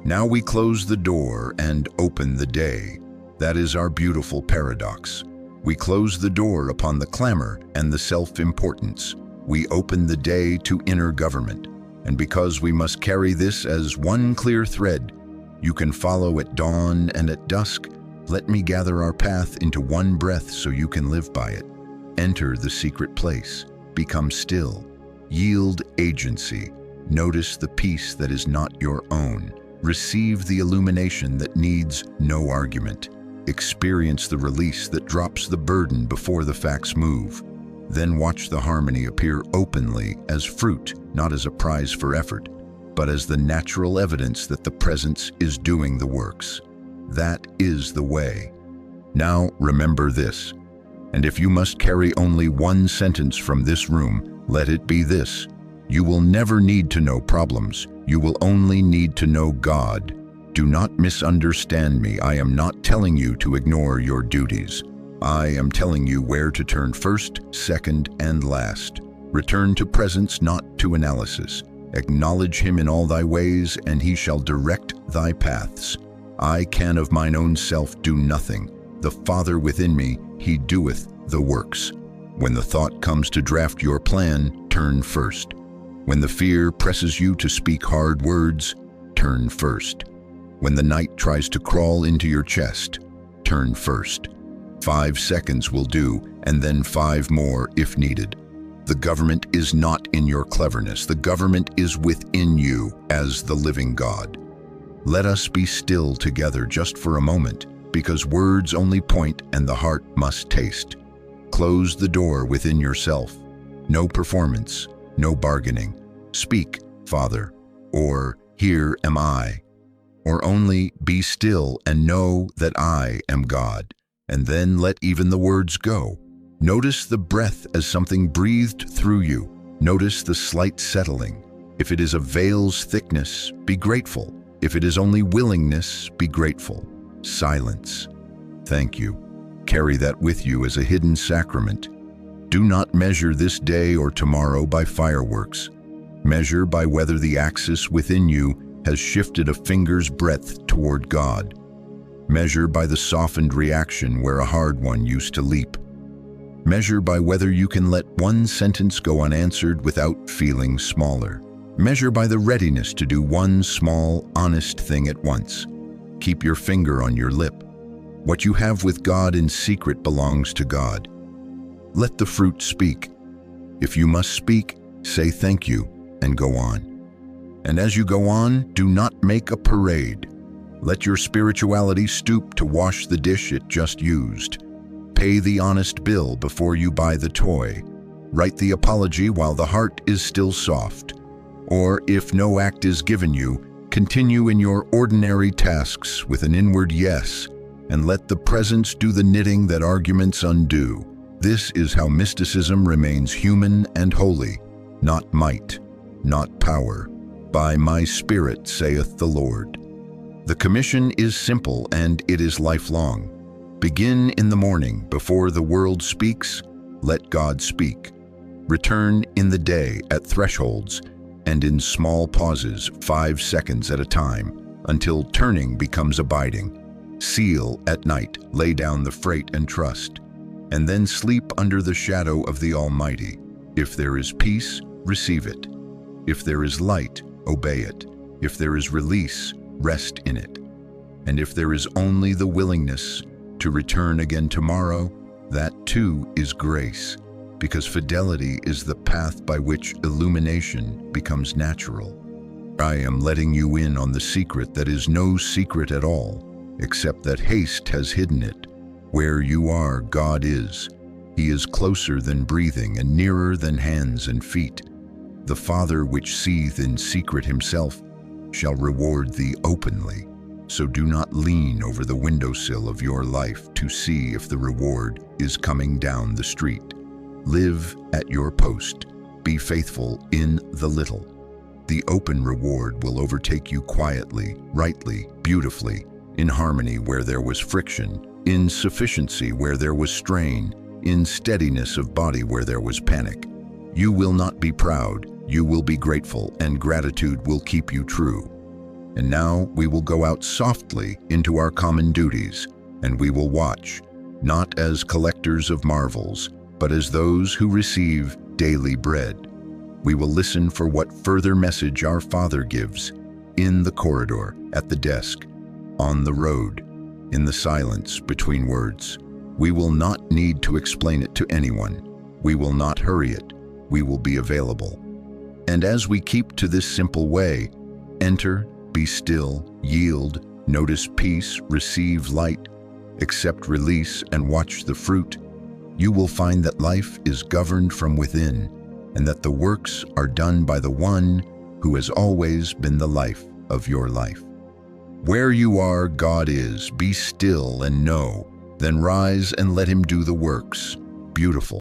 Now we close the door and open the day. That is our beautiful paradox. We close the door upon the clamor and the self-importance. We open the day to inner government. And because we must carry this as one clear thread, you can follow at dawn and at dusk. Let me gather our path into one breath so you can live by it. Enter the secret place. Become still. Yield agency. Notice the peace that is not your own. Receive the illumination that needs no argument. Experience the release that drops the burden before the facts move. Then watch the harmony appear openly as fruit, not as a prize for effort, but as the natural evidence that the presence is doing the works. That is the way. Now remember this, and if you must carry only one sentence from this room, let it be this: you will never need to know problems. You will only need to know God. Do not misunderstand me. I am not telling you to ignore your duties. I am telling you where to turn first, second, and last. Return to presence, not to analysis. Acknowledge him in all thy ways, and he shall direct thy paths. I can of mine own self do nothing. The Father within me, he doeth the works. When the thought comes to draft your plan, turn first. When the fear presses you to speak hard words, turn first. When the night tries to crawl into your chest, turn first. 5 seconds will do, and then 5 more if needed. The government is not in your cleverness. The government is within you as the living God. Let us be still together just for a moment, because words only point and the heart must taste. Close the door within yourself. No performance, no bargaining. Speak, Father, or here am I. Or only be still and know that I am God. And then let even the words go. Notice the breath as something breathed through you. Notice the slight settling. If it is a veil's thickness, be grateful. If it is only willingness, be grateful. Silence. Thank you. Carry that with you as a hidden sacrament. Do not measure this day or tomorrow by fireworks. Measure by whether the axis within you has shifted a finger's breadth toward God. Measure by the softened reaction where a hard one used to leap. Measure by whether you can let one sentence go unanswered without feeling smaller. Measure by the readiness to do one small, honest thing at once. Keep your finger on your lip. What you have with God in secret belongs to God. Let the fruit speak. If you must speak, say thank you and go on. And as you go on, do not make a parade. Let your spirituality stoop to wash the dish it just used. Pay the honest bill before you buy the toy. Write the apology while the heart is still soft. Or if no act is given you, continue in your ordinary tasks with an inward yes, and let the presence do the knitting that arguments undo. This is how mysticism remains human and holy, not might, not power. By my Spirit, saith the Lord. The commission is simple and it is lifelong. Begin in the morning before the world speaks, let God speak. Return in the day at thresholds and in small pauses, 5 seconds at a time, until turning becomes abiding. Seal at night, lay down the freight and trust, and then sleep under the shadow of the Almighty. If there is peace, receive it. If there is light, obey it. If there is release, rest in it. And if there is only the willingness to return again tomorrow, that too is grace, because fidelity is the path by which illumination becomes natural. I am letting you in on the secret that is no secret at all, except that haste has hidden it. Where you are, God is. He is closer than breathing and nearer than hands and feet. The Father which seeth in secret himself shall reward thee openly. So do not lean over the windowsill of your life to see if the reward is coming down the street. Live at your post. Be faithful in the little. The open reward will overtake you quietly, rightly, beautifully, in harmony where there was friction, in sufficiency where there was strain, in steadiness of body where there was panic. You will not be proud. You will be grateful, and gratitude will keep you true. And now we will go out softly into our common duties, and we will watch, not as collectors of marvels, but as those who receive daily bread. We will listen for what further message our Father gives, in the corridor, at the desk, on the road, in the silence between words. We will not need to explain it to anyone. We will not hurry it. We will be available. And as we keep to this simple way, enter, be still, yield, notice peace, receive light, accept release, and watch the fruit, you will find that life is governed from within, and that the works are done by the one who has always been the life of your life. Where you are, God is. Be still and know. Then rise and let him do the works. Beautiful.